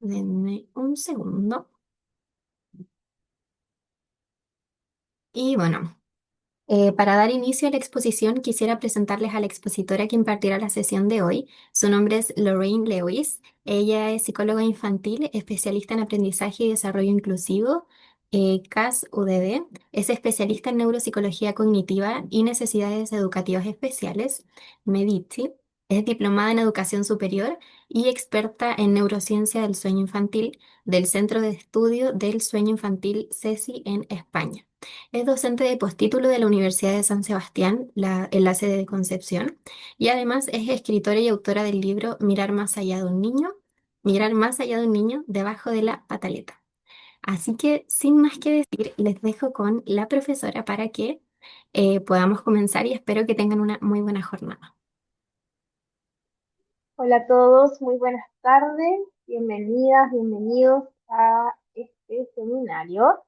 Denme un segundo. Y bueno, para dar inicio a la exposición, quisiera presentarles a la expositora que impartirá la sesión de hoy. Su nombre es Lorraine Lewis. Ella es psicóloga infantil, especialista en aprendizaje y desarrollo inclusivo, CAS UDD. Es especialista en neuropsicología cognitiva y necesidades educativas especiales, MEDITI. Es diplomada en educación superior y experta en neurociencia del sueño infantil del Centro de Estudio del Sueño Infantil CESI en España. Es docente de postítulo de la Universidad de San Sebastián, en la sede de Concepción, y además es escritora y autora del libro Mirar más allá de un niño debajo de la pataleta. Así que, sin más que decir, les dejo con la profesora para que podamos comenzar y espero que tengan una muy buena jornada. Hola a todos, muy buenas tardes, bienvenidas, bienvenidos a este seminario.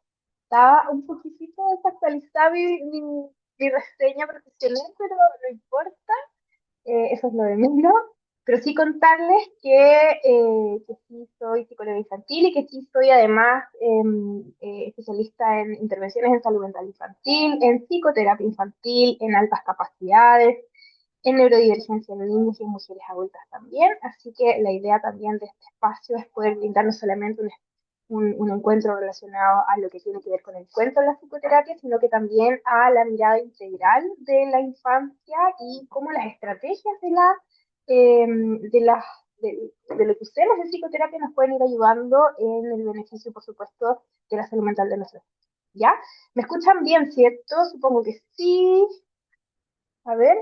Estaba un poquitito desactualizada mi reseña profesional, pero no importa, eso es lo de menos. Pero sí contarles que sí soy psicóloga infantil y que sí soy además especialista en intervenciones en salud mental infantil, en psicoterapia infantil, en altas capacidades, en neurodivergencia en niños y en mujeres adultas también. Así que la idea también de este espacio es poder brindar no solamente un encuentro relacionado a lo que tiene que ver con el cuento de la psicoterapia, sino que también a la mirada integral de la infancia y cómo las estrategias eh, de, la, de lo que usemos en psicoterapia nos pueden ir ayudando en el beneficio, por supuesto, de la salud mental de nosotros. ¿Ya? ¿Me escuchan bien, cierto? Supongo que sí. A ver,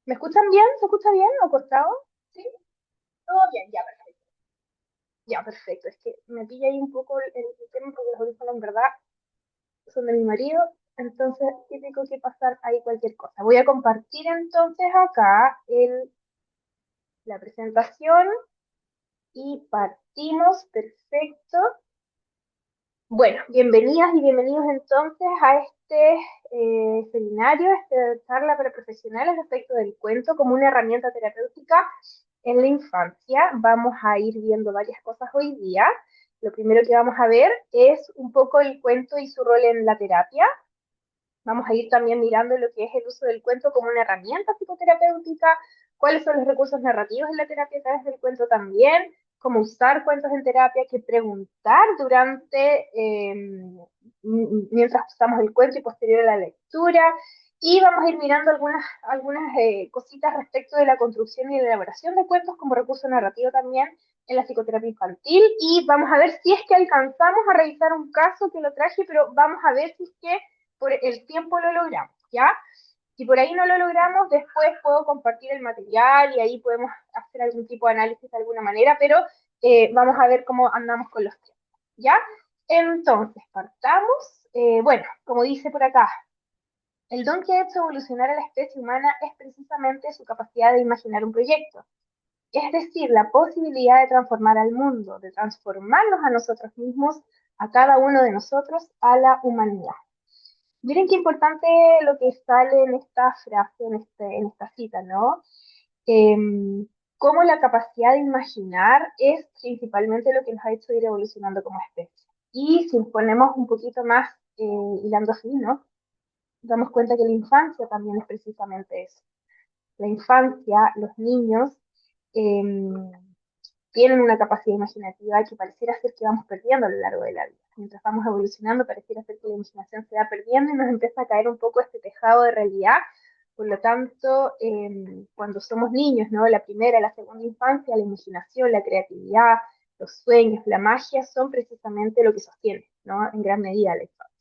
¿me escuchan bien? ¿Se escucha bien o cortado? ¿Sí? Todo bien, ya, perfecto. Ya, perfecto. Es que me pilla ahí un poco el tema porque los audífonos en verdad son de mi marido, entonces típico que pasar ahí cualquier cosa. Voy a compartir entonces acá la presentación y partimos, perfecto. Bueno, bienvenidas y bienvenidos entonces a este seminario, esta charla para profesionales respecto del cuento como una herramienta terapéutica en la infancia. Vamos a ir viendo varias cosas hoy día. Lo primero que vamos a ver es un poco el cuento y su rol en la terapia. Vamos a ir también mirando lo que es el uso del cuento como una herramienta psicoterapéutica, cuáles son los recursos narrativos en la terapia a través del cuento también, cómo usar cuentos en terapia, qué preguntar durante, mientras usamos el cuento y posterior a la lectura. Y vamos a ir mirando algunas cositas respecto de la construcción y la elaboración de cuentos como recurso narrativo también en la psicoterapia infantil. Y vamos a ver si es que alcanzamos a revisar un caso que lo traje, pero vamos a ver si es que por el tiempo lo logramos, ¿ya? Si por ahí no lo logramos, después puedo compartir el material y ahí podemos hacer algún tipo de análisis de alguna manera, pero vamos a ver cómo andamos con los tiempos, ¿ya? Entonces, partamos. Bueno, como dice por acá, el don que ha hecho evolucionar a la especie humana es precisamente su capacidad de imaginar un proyecto, es decir, la posibilidad de transformar al mundo, de transformarnos a nosotros mismos, a cada uno de nosotros, a la humanidad. Miren qué importante lo que sale en esta frase, en esta cita, ¿no? Eh, Cómo la capacidad de imaginar es principalmente lo que nos ha hecho ir evolucionando como especie. Y si nos ponemos un poquito más hilando fino, damos cuenta que la infancia también es precisamente eso. La infancia, los niños, eh, tienen una capacidad imaginativa que pareciera ser que vamos perdiendo a lo largo de la vida. Mientras vamos evolucionando, pareciera ser que la imaginación se va perdiendo y nos empieza a caer un poco este tejado de realidad. Por lo tanto, cuando somos niños, ¿no? La primera, la segunda infancia, la imaginación, la creatividad, los sueños, la magia son precisamente lo que sostiene, ¿no? En gran medida la infancia.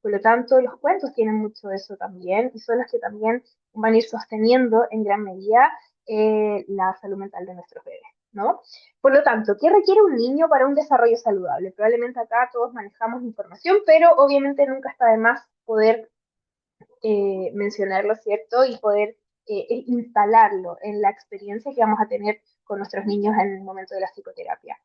Por lo tanto, los cuentos tienen mucho de eso también y son los que también van a ir sosteniendo en gran medida la salud mental de nuestros bebés, ¿no? Por lo tanto, ¿qué requiere un niño para un desarrollo saludable? Probablemente acá todos manejamos información, pero obviamente nunca está de más poder mencionarlo, ¿cierto? Y poder instalarlo en la experiencia que vamos a tener con nuestros niños en el momento de la psicoterapia.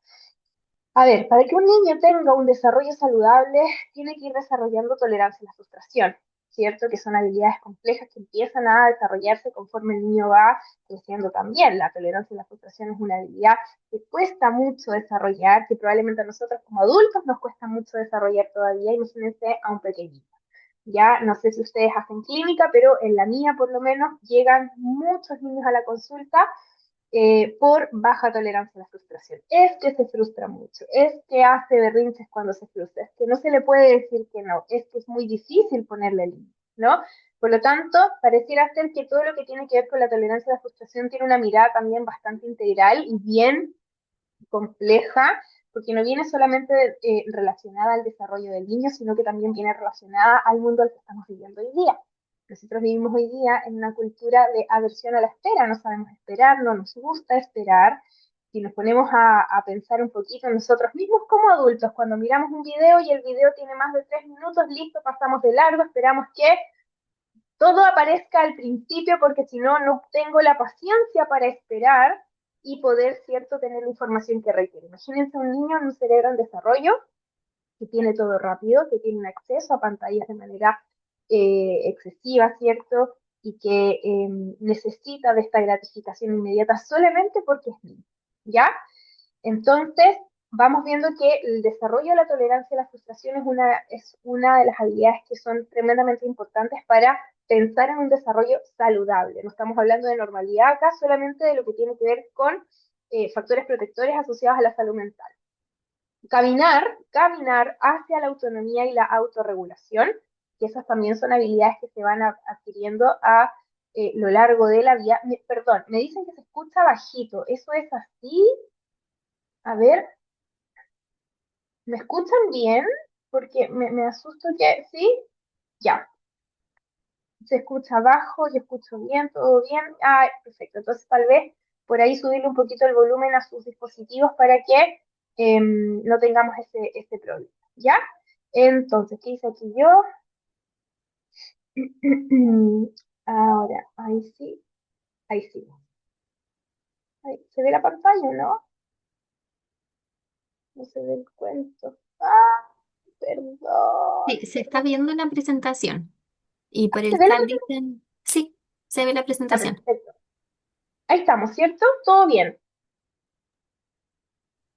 A ver, para que un niño tenga un desarrollo saludable, tiene que ir desarrollando tolerancia a la frustración. ¿cierto? Que son habilidades complejas que empiezan a desarrollarse conforme el niño va creciendo también. La tolerancia a la frustración es una habilidad que cuesta mucho desarrollar, que probablemente a nosotros como adultos nos cuesta mucho desarrollar todavía, imagínense a un pequeñito. Ya no sé si ustedes hacen clínica, pero en la mía por lo menos llegan muchos niños a la consulta por baja tolerancia a la frustración. Es que se frustra mucho, es que hace berrinches cuando se frustra, es que no se le puede decir que no, es que es muy difícil ponerle límites, ¿no? Por lo tanto, pareciera ser que todo lo que tiene que ver con la tolerancia a la frustración tiene una mirada también bastante integral y bien compleja, porque no viene solamente relacionada al desarrollo del niño, sino que también viene relacionada al mundo al que estamos viviendo hoy día. Nosotros vivimos hoy día en una cultura de aversión a la espera, no sabemos esperar, no nos gusta esperar. Si nos ponemos a pensar un poquito en nosotros mismos como adultos, cuando miramos un video y el video tiene más de 3 minutos, listo, pasamos de largo, esperamos que todo aparezca al principio porque si no, no tengo la paciencia para esperar y poder, ¿cierto?, tener la información que requiere. Imagínense un niño en un cerebro en desarrollo que tiene todo rápido, que tiene un acceso a pantallas de manera excesiva, ¿cierto? Y que necesita de esta gratificación inmediata solamente porque es niño, ¿ya? Entonces, vamos viendo que el desarrollo de la tolerancia a la frustración es una de las habilidades que son tremendamente importantes para pensar en un desarrollo saludable. No estamos hablando de normalidad acá, solamente de lo que tiene que ver con factores protectores asociados a la salud mental. Caminar hacia la autonomía y la autorregulación, que esas también son habilidades que se van adquiriendo a lo largo de la vida. Perdón, me dicen que se escucha bajito. ¿Eso es así? A ver, ¿me escuchan bien? Porque me asusto que, ¿sí? Ya, se escucha bajo, yo escucho bien, todo bien. Ah, perfecto. Entonces tal vez por ahí subirle un poquito el volumen a sus dispositivos para que no tengamos ese problema. ¿Ya? Entonces, ¿qué hice aquí yo? Ahora, ahí sí. Ahí, ¿se ve la pantalla, no? No se ve el cuento. Ah, Sí, perdón. se está viendo la presentación y por ¿Se el ve la chat pantalla? dicen, sí, se ve la Ya, presentación. perfecto. Ahí estamos, ¿cierto? Todo bien.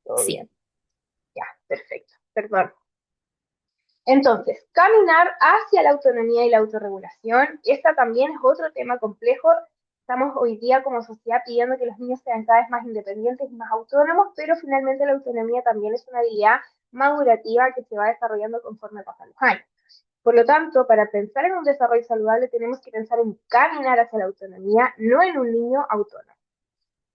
Todo Sí. bien. Ya, perfecto. Perdón. Entonces, caminar hacia la autonomía y la autorregulación, esta también es otro tema complejo. Estamos hoy día como sociedad pidiendo que los niños sean cada vez más independientes y más autónomos, pero finalmente la autonomía también es una habilidad madurativa que se va desarrollando conforme pasan los años. Por lo tanto, para pensar en un desarrollo saludable tenemos que pensar en caminar hacia la autonomía, no en un niño autónomo.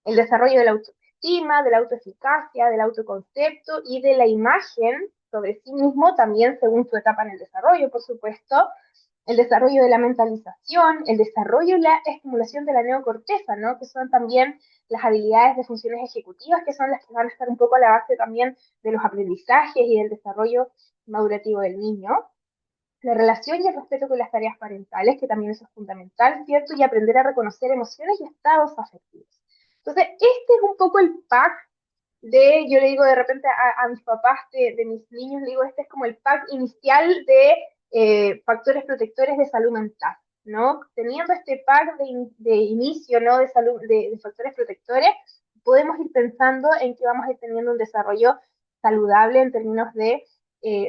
El desarrollo de la autoestima, de la autoeficacia, del autoconcepto y de la imagen sobre sí mismo, también según su etapa en el desarrollo, por supuesto, el desarrollo de la mentalización, el desarrollo y la estimulación de la neocorteza, ¿no? Que son también las habilidades de funciones ejecutivas, que son las que van a estar un poco a la base también de los aprendizajes y del desarrollo madurativo del niño. La relación y el respeto con las tareas parentales, que también eso es fundamental, ¿cierto? Y aprender a reconocer emociones y estados afectivos. Entonces, este es un poco el pack yo le digo de repente a mis papás de mis niños, le digo, este es como el pack inicial de factores protectores de salud mental, ¿no? Teniendo este pack de inicio, ¿no? De salud, de factores protectores, podemos ir pensando en que vamos a ir teniendo un desarrollo saludable en términos de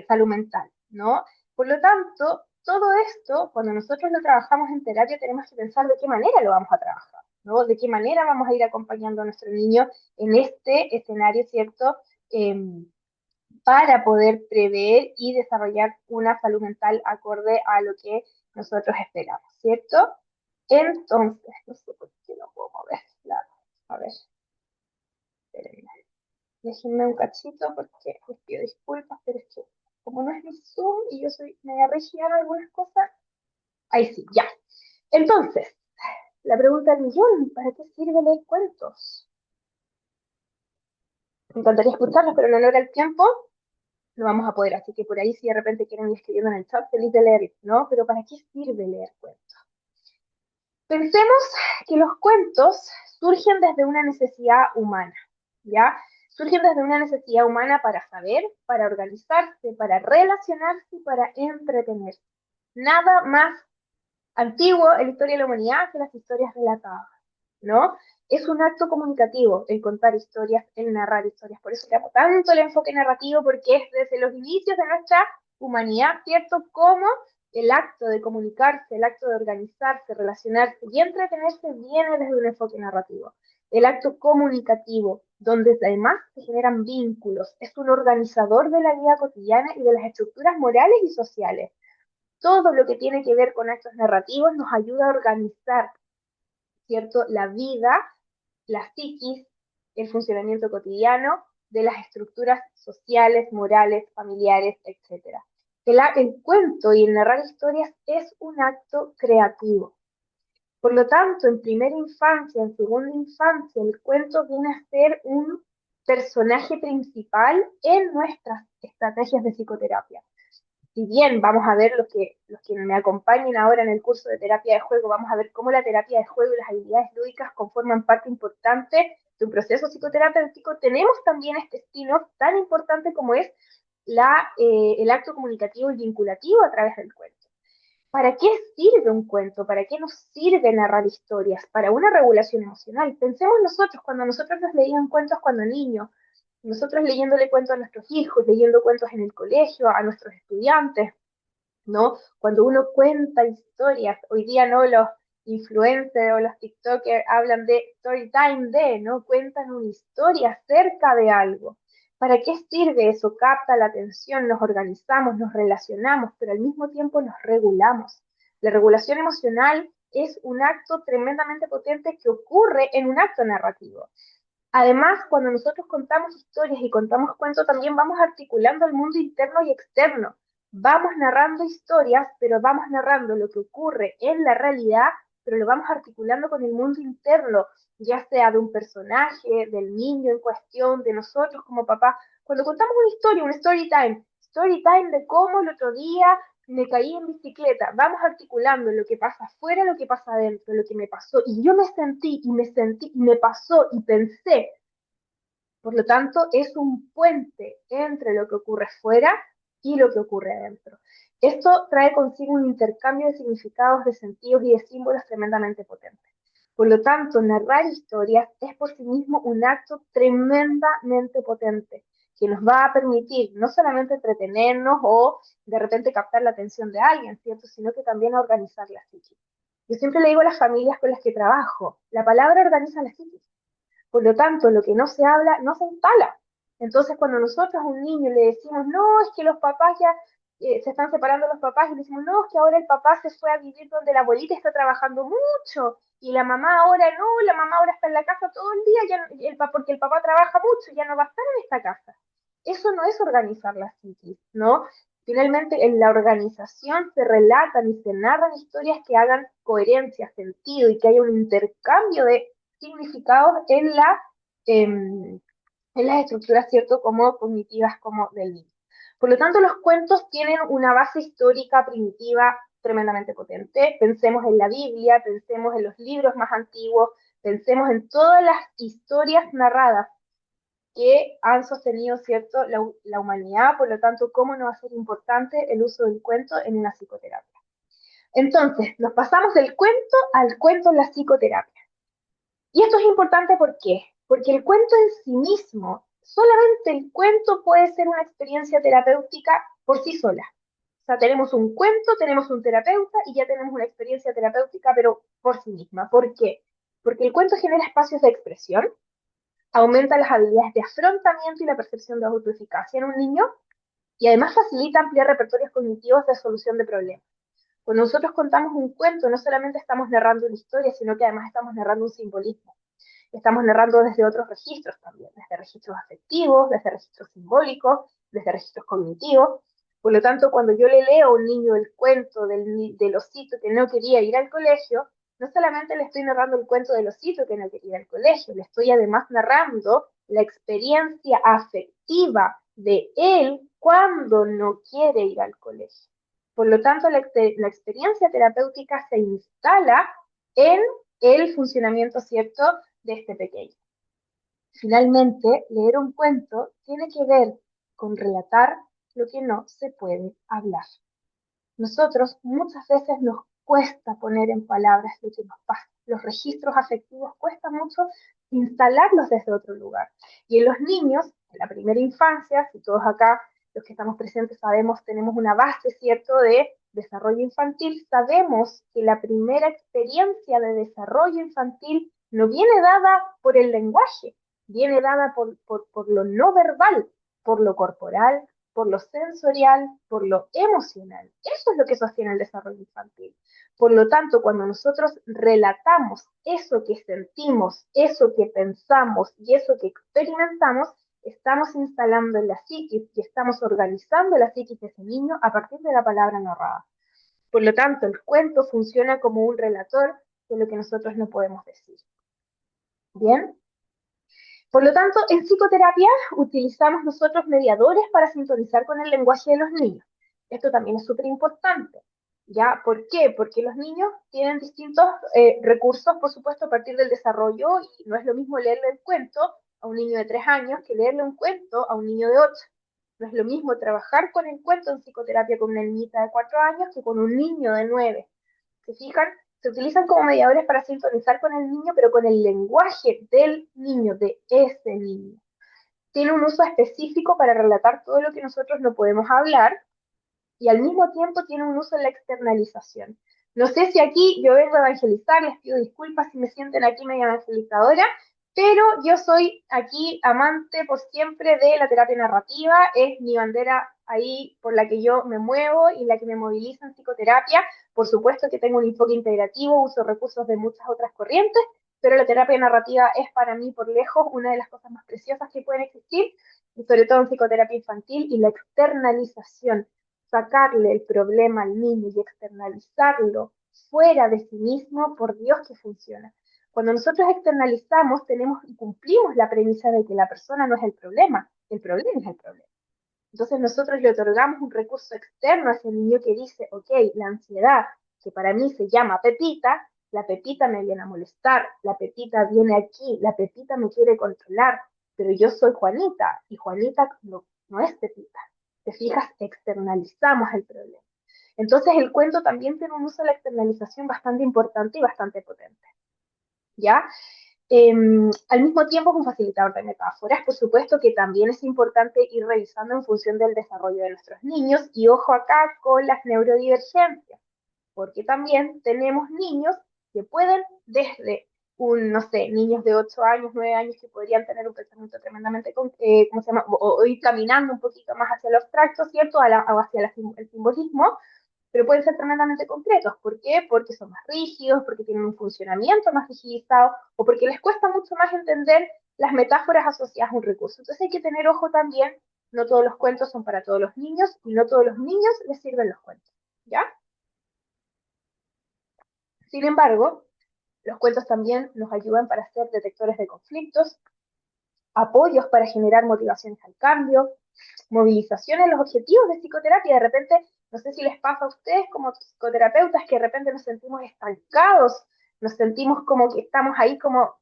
salud mental, ¿no? Por lo tanto, todo esto, cuando nosotros lo trabajamos en terapia, tenemos que pensar de qué manera lo vamos a trabajar, ¿no? De qué manera vamos a ir acompañando a nuestro niño en este escenario, ¿cierto? Eh, para poder prever y desarrollar una salud mental acorde a lo que nosotros esperamos, ¿cierto? Entonces, no sé por qué no puedo mover. A ver, espérenme. Déjenme un cachito porque les pido disculpas, pero es que como no es mi Zoom y yo soy media rígida en algunas cosas, ahí sí, ya. Entonces, la pregunta del millón, ¿para qué sirve leer cuentos? Me encantaría escucharlos, pero en honor al tiempo no vamos a poder. Así que por ahí, si de repente quieren ir escribiendo en el chat, feliz de leer, ¿no? Pero ¿para qué sirve leer cuentos? Pensemos que los cuentos surgen desde una necesidad humana, ¿ya? Surgen desde una necesidad humana para saber, para organizarse, para relacionarse y para entretenerse. Nada más antiguo en la historia de la humanidad que las historias relatadas, ¿no? Es un acto comunicativo el contar historias, el narrar historias. Por eso le hago tanto el enfoque narrativo, porque es desde los inicios de nuestra humanidad, ¿cierto? Como el acto de comunicarse, el acto de organizarse, relacionarse y entretenerse viene desde un enfoque narrativo. El acto comunicativo, donde además se generan vínculos, es un organizador de la vida cotidiana y de las estructuras morales y sociales. Todo lo que tiene que ver con actos narrativos nos ayuda a organizar, ¿cierto? La vida, la psiquis, el funcionamiento cotidiano de las estructuras sociales, morales, familiares, etc. El cuento y el narrar historias es un acto creativo. Por lo tanto, en primera infancia, en segunda infancia, el cuento viene a ser un personaje principal en nuestras estrategias de psicoterapia. Si bien vamos a ver los que me acompañen ahora en el curso de terapia de juego, vamos a ver cómo la terapia de juego y las habilidades lúdicas conforman parte importante de un proceso psicoterapéutico, tenemos también este spin-off tan importante como es el acto comunicativo y vinculativo a través del cuento. ¿Para qué sirve un cuento? ¿Para qué nos sirve narrar historias? Para una regulación emocional. Pensemos nosotros, cuando nosotros nos leían cuentos cuando niños, nosotros leyéndole cuentos a nuestros hijos, leyendo cuentos en el colegio, a nuestros estudiantes, ¿no? Cuando uno cuenta historias, hoy día no los influencers o los TikTokers hablan de story time de, ¿no? Cuentan una historia acerca de algo. ¿Para qué sirve eso? Capta la atención, nos organizamos, nos relacionamos, pero al mismo tiempo nos regulamos. La regulación emocional es un acto tremendamente potente que ocurre en un acto narrativo. Además, cuando nosotros contamos historias y contamos cuentos, también vamos articulando el mundo interno y externo. Vamos narrando historias, pero vamos narrando lo que ocurre en la realidad, pero lo vamos articulando con el mundo interno, ya sea de un personaje, del niño en cuestión, de nosotros como papá. Cuando contamos una historia, un story time de cómo el otro día me caí en bicicleta, vamos articulando lo que pasa afuera, lo que pasa adentro, lo que me pasó, y yo me sentí, y me pasó, y pensé. Por lo tanto, es un puente entre lo que ocurre fuera y lo que ocurre adentro. Esto trae consigo un intercambio de significados, de sentidos y de símbolos tremendamente potente. Por lo tanto, narrar historias es por sí mismo un acto tremendamente potente que nos va a permitir no solamente entretenernos o de repente captar la atención de alguien, ¿cierto? Sino que también a organizar la psiquis. Yo siempre le digo a las familias con las que trabajo, la palabra organiza la psiquis. Por lo tanto, lo que no se habla no se instala. Entonces, cuando nosotros a un niño le decimos, no, es que los papás ya se están separando los papás, y le decimos, no, es que ahora el papá se fue a vivir donde la abuelita está trabajando mucho, y la mamá ahora no, la mamá ahora está en la casa todo el día, porque el papá trabaja mucho, y ya no va a estar en esta casa. Eso no es organizar la psiquis, ¿no? Finalmente, en la organización se relatan y se narran historias que hagan coherencia, sentido y que haya un intercambio de significados en las estructuras, ¿cierto?, como cognitivas como del niño. Por lo tanto, los cuentos tienen una base histórica primitiva tremendamente potente. Pensemos en la Biblia, pensemos en los libros más antiguos, pensemos en todas las historias narradas que han sostenido, ¿cierto?, la humanidad. Por lo tanto, ¿cómo no va a ser importante el uso del cuento en una psicoterapia? Entonces, nos pasamos del cuento al cuento en la psicoterapia. Y esto es importante, ¿por qué? Porque el cuento en sí mismo, solamente el cuento puede ser una experiencia terapéutica por sí sola. O sea, tenemos un cuento, tenemos un terapeuta y ya tenemos una experiencia terapéutica, pero por sí misma. ¿Por qué? Porque el cuento genera espacios de expresión, aumenta las habilidades de afrontamiento y la percepción de autoeficacia en un niño y además facilita ampliar repertorios cognitivos de solución de problemas. Cuando nosotros contamos un cuento, no solamente estamos narrando una historia, sino que además estamos narrando un simbolismo. Estamos narrando desde otros registros también, desde registros afectivos, desde registros simbólicos, desde registros cognitivos. Por lo tanto, cuando yo le leo a un niño el cuento del osito que no quería ir al colegio, no solamente le estoy narrando el cuento del osito que no quería ir al colegio, le estoy además narrando la experiencia afectiva de él cuando no quiere ir al colegio. Por lo tanto, la experiencia terapéutica se instala en el funcionamiento, ¿cierto?, de este pequeño. Finalmente, leer un cuento tiene que ver con relatar lo que no se puede hablar. nosotros muchas veces nos cuesta poner en palabras lo que nos pasa. Los registros afectivos cuesta mucho instalarlos desde otro lugar. Y en los niños, en la primera infancia, si todos acá, los que estamos presentes, sabemos, tenemos una base, ¿cierto?, de desarrollo infantil, sabemos que la primera experiencia de desarrollo infantil no viene dada por el lenguaje, viene dada por lo no verbal, por lo corporal, por lo sensorial, por lo emocional. Eso es lo que sostiene el desarrollo infantil. Por lo tanto, cuando nosotros relatamos eso que sentimos, eso que pensamos y eso que experimentamos, estamos instalando en la psiquis y estamos organizando la psiquis de ese niño a partir de la palabra narrada. Por lo tanto, el cuento funciona como un relator de lo que nosotros no podemos decir. Bien, por lo tanto, en psicoterapia utilizamos nosotros mediadores para sintonizar con el lenguaje de los niños. Esto también es súper importante. ¿Ya? ¿Por qué? Porque los niños tienen distintos recursos, por supuesto, a partir del desarrollo, y no es lo mismo leerle el cuento a un niño de 3 años que leerle un cuento a un niño de 8. No es lo mismo trabajar con el cuento en psicoterapia con una niñita de 4 años que con un niño de 9. ¿Se fijan? Se utilizan como mediadores para sintonizar con el niño, pero con el lenguaje del niño, de ese niño. Tiene un uso específico para relatar todo lo que nosotros no podemos hablar, y al mismo tiempo tiene un uso en la externalización. No sé si aquí yo vengo a evangelizar, les pido disculpas si me sienten aquí media evangelizadora, pero yo soy aquí amante por siempre de la terapia narrativa, es mi bandera ahí por la que yo me muevo y la que me moviliza en psicoterapia. Por supuesto que tengo un enfoque integrativo, uso recursos de muchas otras corrientes, pero la terapia narrativa es para mí por lejos una de las cosas más preciosas que pueden existir, y sobre todo en psicoterapia infantil, y la externalización, sacarle el problema al niño y externalizarlo fuera de sí mismo, por Dios que funciona. Cuando nosotros externalizamos, tenemos y cumplimos la premisa de que la persona no es el problema es el problema. Entonces nosotros le otorgamos un recurso externo a ese niño que dice, ok, la ansiedad, que para mí se llama Pepita, la Pepita me viene a molestar, la Pepita viene aquí, la Pepita me quiere controlar, pero yo soy Juanita y Juanita no es Pepita. Te fijas, externalizamos el problema. Entonces el cuento también tiene un uso de la externalización bastante importante y bastante potente. ¿Ya? Al mismo tiempo es un facilitador de metáforas, por supuesto que también es importante ir revisando en función del desarrollo de nuestros niños, y ojo acá con las neurodivergencias, porque también tenemos niños que pueden desde no sé, niños de 8 años, 9 años que podrían tener un pensamiento tremendamente, ¿cómo se llama? O ir caminando un poquito más hacia lo abstracto, ¿cierto? Hacia el simbolismo, pero pueden ser tremendamente concretos. ¿Por qué? Porque son más rígidos, porque tienen un funcionamiento más rigidizado, o porque les cuesta mucho más entender las metáforas asociadas a un recurso. Entonces hay que tener ojo también, no todos los cuentos son para todos los niños, y no todos los niños les sirven los cuentos, ¿ya? Sin embargo, los cuentos también nos ayudan para ser detectores de conflictos, apoyos para generar motivaciones al cambio, movilización en los objetivos de psicoterapia. De repente, no sé si les pasa a ustedes como psicoterapeutas que de repente nos sentimos estancados, nos sentimos como que estamos ahí como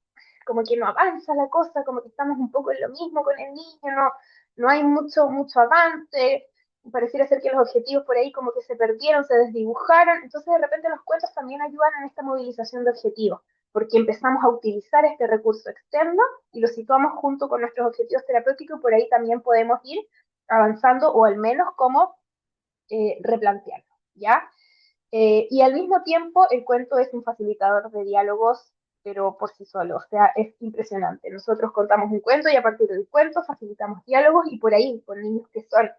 que no avanza la cosa, como que estamos un poco en lo mismo con el niño, no hay mucho avance, pareciera ser que los objetivos por ahí como que se perdieron, se desdibujaron. Entonces de repente los cuentos también ayudan en esta movilización de objetivos, porque empezamos a utilizar este recurso externo y lo situamos junto con nuestros objetivos terapéuticos, y por ahí también podemos ir avanzando, o al menos como replantearlo, ¿ya? Y al mismo tiempo el cuento es un facilitador de diálogos, pero por sí solo, o sea, es impresionante. Nosotros contamos un cuento y a partir del cuento facilitamos diálogos, y por ahí con niños que son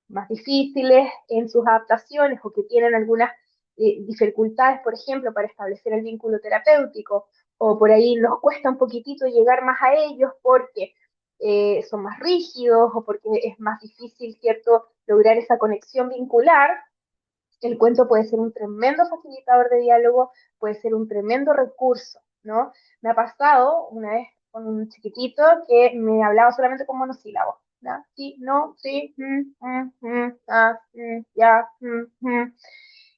más difíciles en sus adaptaciones o que tienen algunas dificultades, por ejemplo, para establecer el vínculo terapéutico, o por ahí nos cuesta un poquitito llegar más a ellos porque son más rígidos o porque es más difícil, ¿cierto?, lograr esa conexión vincular. El cuento puede ser un tremendo facilitador de diálogo, puede ser un tremendo recurso, ¿no? Me ha pasado una vez con un chiquitito que me hablaba solamente con monosílabos, ¿no? Sí, no, sí, ya,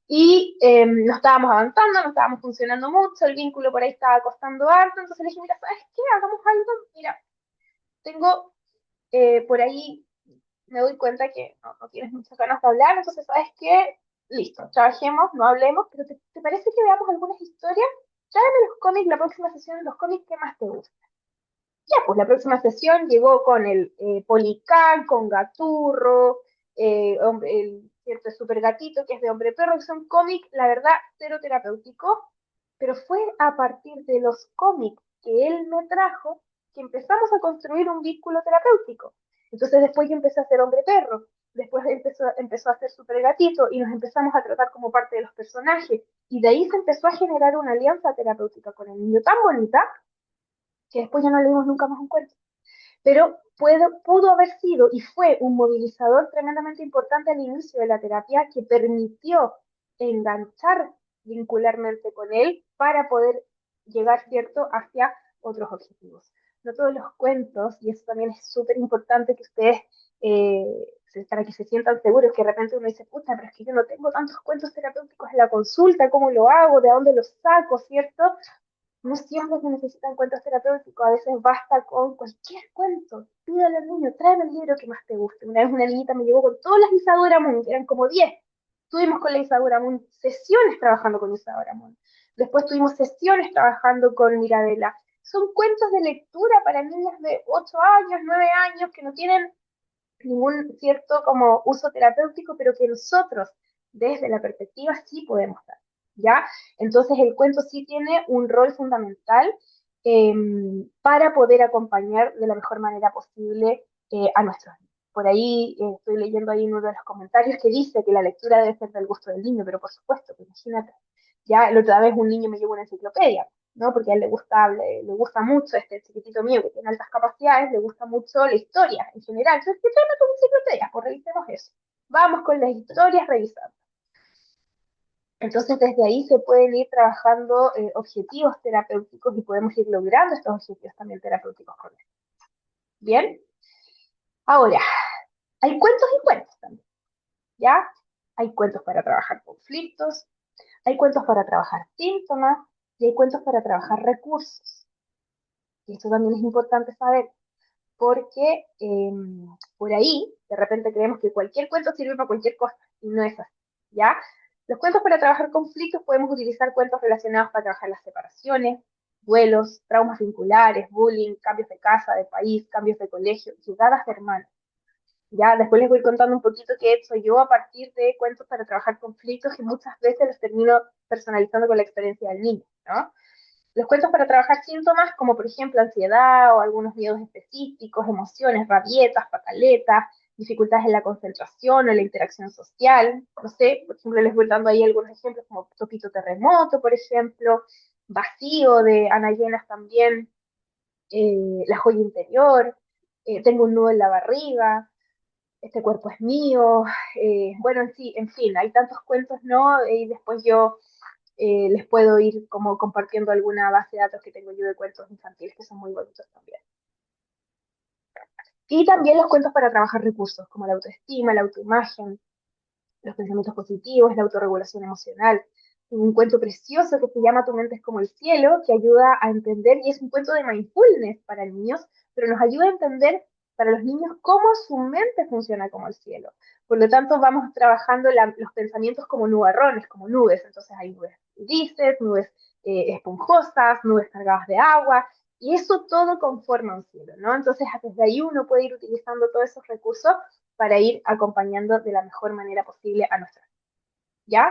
y no estábamos avanzando, no estábamos funcionando mucho, el vínculo por ahí estaba costando harto. Entonces le dije, mira, ¿sabes qué? Hagamos algo, mira, tengo por ahí, me doy cuenta que no tienes muchas ganas de hablar, entonces, ¿sabes qué? Listo, trabajemos, no hablemos, pero ¿te parece que veamos algunas historias? Tráeme los cómics, la próxima sesión, los cómics que más te gustan. Ya, pues la próxima sesión llegó con el Policán, con Gaturro, el cierto super gatito que es de hombre perro, que son cómics, la verdad, cero terapéuticos, pero fue a partir de los cómics que él me trajo que empezamos a construir un vínculo terapéutico. Entonces después yo empecé a ser hombre perro, después empezó a ser super gatito y nos empezamos a tratar como parte de los personajes y de ahí se empezó a generar una alianza terapéutica con el niño tan bonita que después ya no leímos nunca más un cuento, pero pudo haber sido y fue un movilizador tremendamente importante al inicio de la terapia que permitió enganchar vincularmente con él para poder llegar, ¿cierto?, hacia otros objetivos. No todos los cuentos, y eso también es súper importante que ustedes, eh, para que se sientan seguros, que de repente uno dice, puta, pero es que yo no tengo tantos cuentos terapéuticos en la consulta, ¿cómo lo hago? ¿De dónde los saco? ¿Cierto? No siempre se necesitan cuentos terapéuticos, a veces basta con cualquier cuento. Pídale al niño, tráeme el libro que más te guste. Una vez una niñita me llegó con todas las Isadora Moon, que eran como 10. Tuvimos con la Isadora Moon sesiones trabajando con Isadora Moon. Después tuvimos sesiones trabajando con Mirabela. Son cuentos de lectura para niñas de 8 años, 9 años, que no tienen ningún cierto como uso terapéutico, pero que nosotros desde la perspectiva sí podemos dar, ¿ya? Entonces el cuento sí tiene un rol fundamental eh, para poder acompañar de la mejor manera posible a nuestros niños. Por ahí estoy leyendo ahí uno de los comentarios que dice que la lectura debe ser del gusto del niño, pero por supuesto, que imagínate, ya la otra vez un niño me llevó una enciclopedia, ¿no? Porque a él le gusta mucho este chiquitito mío que tiene altas capacidades, le gusta mucho la historia en general. Entonces, ¿qué tema con enciclopedias? Pues revisemos eso. Vamos con las historias revisando. Entonces, desde ahí se pueden ir trabajando objetivos terapéuticos y podemos ir logrando estos objetivos también terapéuticos con él. Bien, ahora, hay cuentos y cuentos también, ¿ya? Hay cuentos para trabajar conflictos, hay cuentos para trabajar síntomas y hay cuentos para trabajar recursos. Y esto también es importante saber, porque por ahí de repente creemos que cualquier cuento sirve para cualquier cosa, y no es así, ¿ya? Los cuentos para trabajar conflictos podemos utilizar cuentos relacionados para trabajar las separaciones, duelos, traumas vinculares, bullying, cambios de casa, de país, cambios de colegio, llegadas de hermanos. Ya, después les voy contando un poquito qué he hecho yo a partir de cuentos para trabajar conflictos que muchas veces los termino personalizando con la experiencia del niño, ¿no? Los cuentos para trabajar síntomas, como por ejemplo ansiedad o algunos miedos específicos, emociones, rabietas, pataletas, dificultades en la concentración o la interacción social. No sé, por ejemplo, les voy dando ahí algunos ejemplos como Topito Terremoto, por ejemplo, Vacío de Ana Llenas también, La joya interior, Tengo un nudo en la barriga, Este cuerpo es mío, bueno, en sí, en fin, hay tantos cuentos, ¿no? Y después yo les puedo ir como compartiendo alguna base de datos que tengo yo de cuentos infantiles que son muy bonitos también. Y también los cuentos para trabajar recursos, como la autoestima, la autoimagen, los pensamientos positivos, la autorregulación emocional. Un cuento precioso que se llama Tu mente es como el cielo, que ayuda a entender, y es un cuento de mindfulness para niños, pero nos ayuda a entender para los niños cómo su mente funciona como el cielo. Por lo tanto, vamos trabajando los pensamientos como nubarrones, como nubes. Entonces hay nubes grises, nubes esponjosas, nubes cargadas de agua, y eso todo conforma un cielo, ¿no? Entonces, desde ahí uno puede ir utilizando todos esos recursos para ir acompañando de la mejor manera posible a nuestra, ¿ya?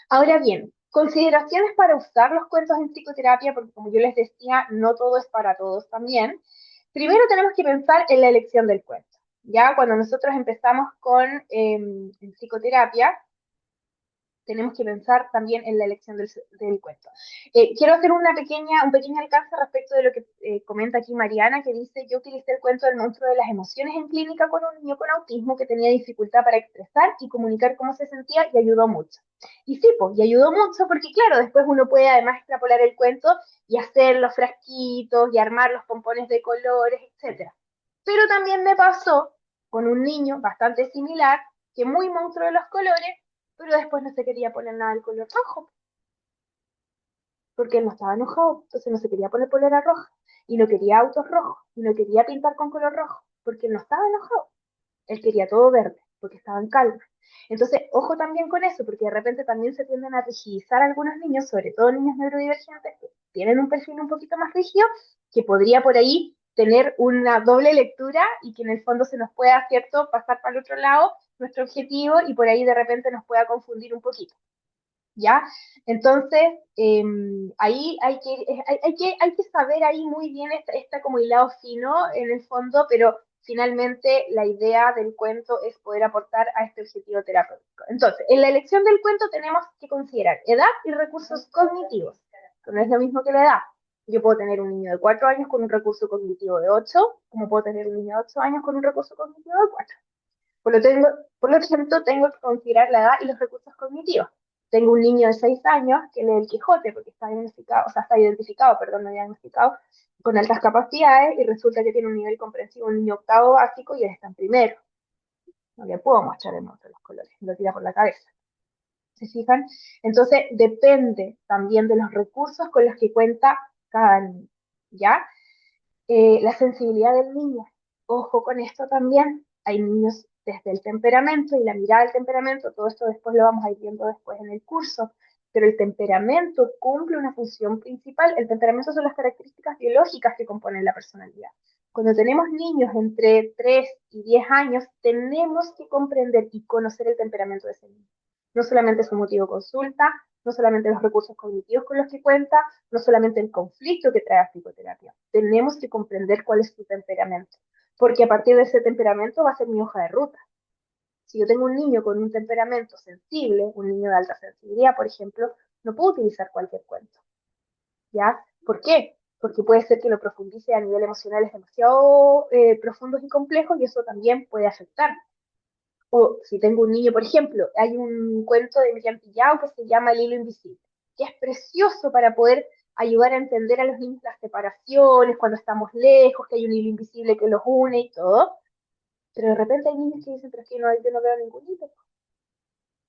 Ahora bien, consideraciones para usar los cuentos en psicoterapia, porque como yo les decía, no todo es para todos también. Primero tenemos que pensar en la elección del cuento, ¿ya? Cuando nosotros empezamos con en psicoterapia, tenemos que pensar también en la elección del cuento. Quiero hacer un pequeño alcance respecto de lo que comenta aquí Mariana, que dice, yo utilicé el cuento del monstruo de las emociones en clínica con un niño con autismo que tenía dificultad para expresar y comunicar cómo se sentía y ayudó mucho. Y sí, pues, y ayudó mucho porque claro, después uno puede además extrapolar el cuento y hacer los frasquitos y armar los pompones de colores, etcétera. Pero también me pasó con un niño bastante similar, que muy monstruo de los colores, pero después no se quería poner nada del color rojo, porque él no estaba enojado, entonces no se quería poner polera roja, y no quería autos rojos, y no quería pintar con color rojo, porque él no estaba enojado, él quería todo verde, porque estaba en calma. Entonces, ojo también con eso, porque de repente también se tienden a rigidizar algunos niños, sobre todo niños neurodivergentes, que tienen un perfil un poquito más rígido, que podría por ahí tener una doble lectura y que en el fondo se nos pueda, ¿cierto?, pasar para el otro lado nuestro objetivo y por ahí de repente nos pueda confundir un poquito. ¿Ya? Entonces, ahí hay que saber ahí muy bien esta como hilado fino en el fondo, pero finalmente la idea del cuento es poder aportar a este objetivo terapéutico. Entonces, en la elección del cuento tenemos que considerar edad y recursos cognitivos, que no es lo mismo que la edad. Yo puedo tener un niño de 4 años con un recurso cognitivo de 8, como puedo tener un niño de 8 años con un recurso cognitivo de 4. Por lo tanto, tengo que considerar la edad y los recursos cognitivos. Tengo un niño de 6 años que lee el Quijote porque está diagnosticado, o sea, está identificado, perdón, no diagnosticado, con altas capacidades y resulta que tiene un nivel comprensivo, un niño octavo básico y él está en primero. No le puedo mostrar el monte de los colores, lo tira por la cabeza. ¿Se fijan? Entonces, depende también de los recursos con los que cuenta cada niño. ¿Ya? La sensibilidad del niño. Ojo con esto también. Hay niños desde el temperamento y la mirada del temperamento, todo esto después lo vamos a ir viendo después en el curso, pero el temperamento cumple una función principal. El temperamento son las características biológicas que componen la personalidad. Cuando tenemos niños entre 3 y 10 años, tenemos que comprender y conocer el temperamento de ese niño. No solamente su motivo de consulta, no solamente los recursos cognitivos con los que cuenta, no solamente el conflicto que trae a psicoterapia. Tenemos que comprender cuál es su temperamento, porque a partir de ese temperamento va a ser mi hoja de ruta. Si yo tengo un niño con un temperamento sensible, un niño de alta sensibilidad, por ejemplo, no puedo utilizar cualquier cuento. ¿Ya? ¿Por qué? Porque puede ser que lo profundice a nivel emocional es demasiado profundos y complejos y eso también puede afectar. O si tengo un niño, por ejemplo, hay un cuento de Miriam Pillao que se llama El hilo invisible, que es precioso para poder ayudar a entender a los niños las separaciones, cuando estamos lejos, que hay un hilo invisible que los une y todo. Pero de repente hay niños que dicen, pero es que no, yo no veo ningún hilo.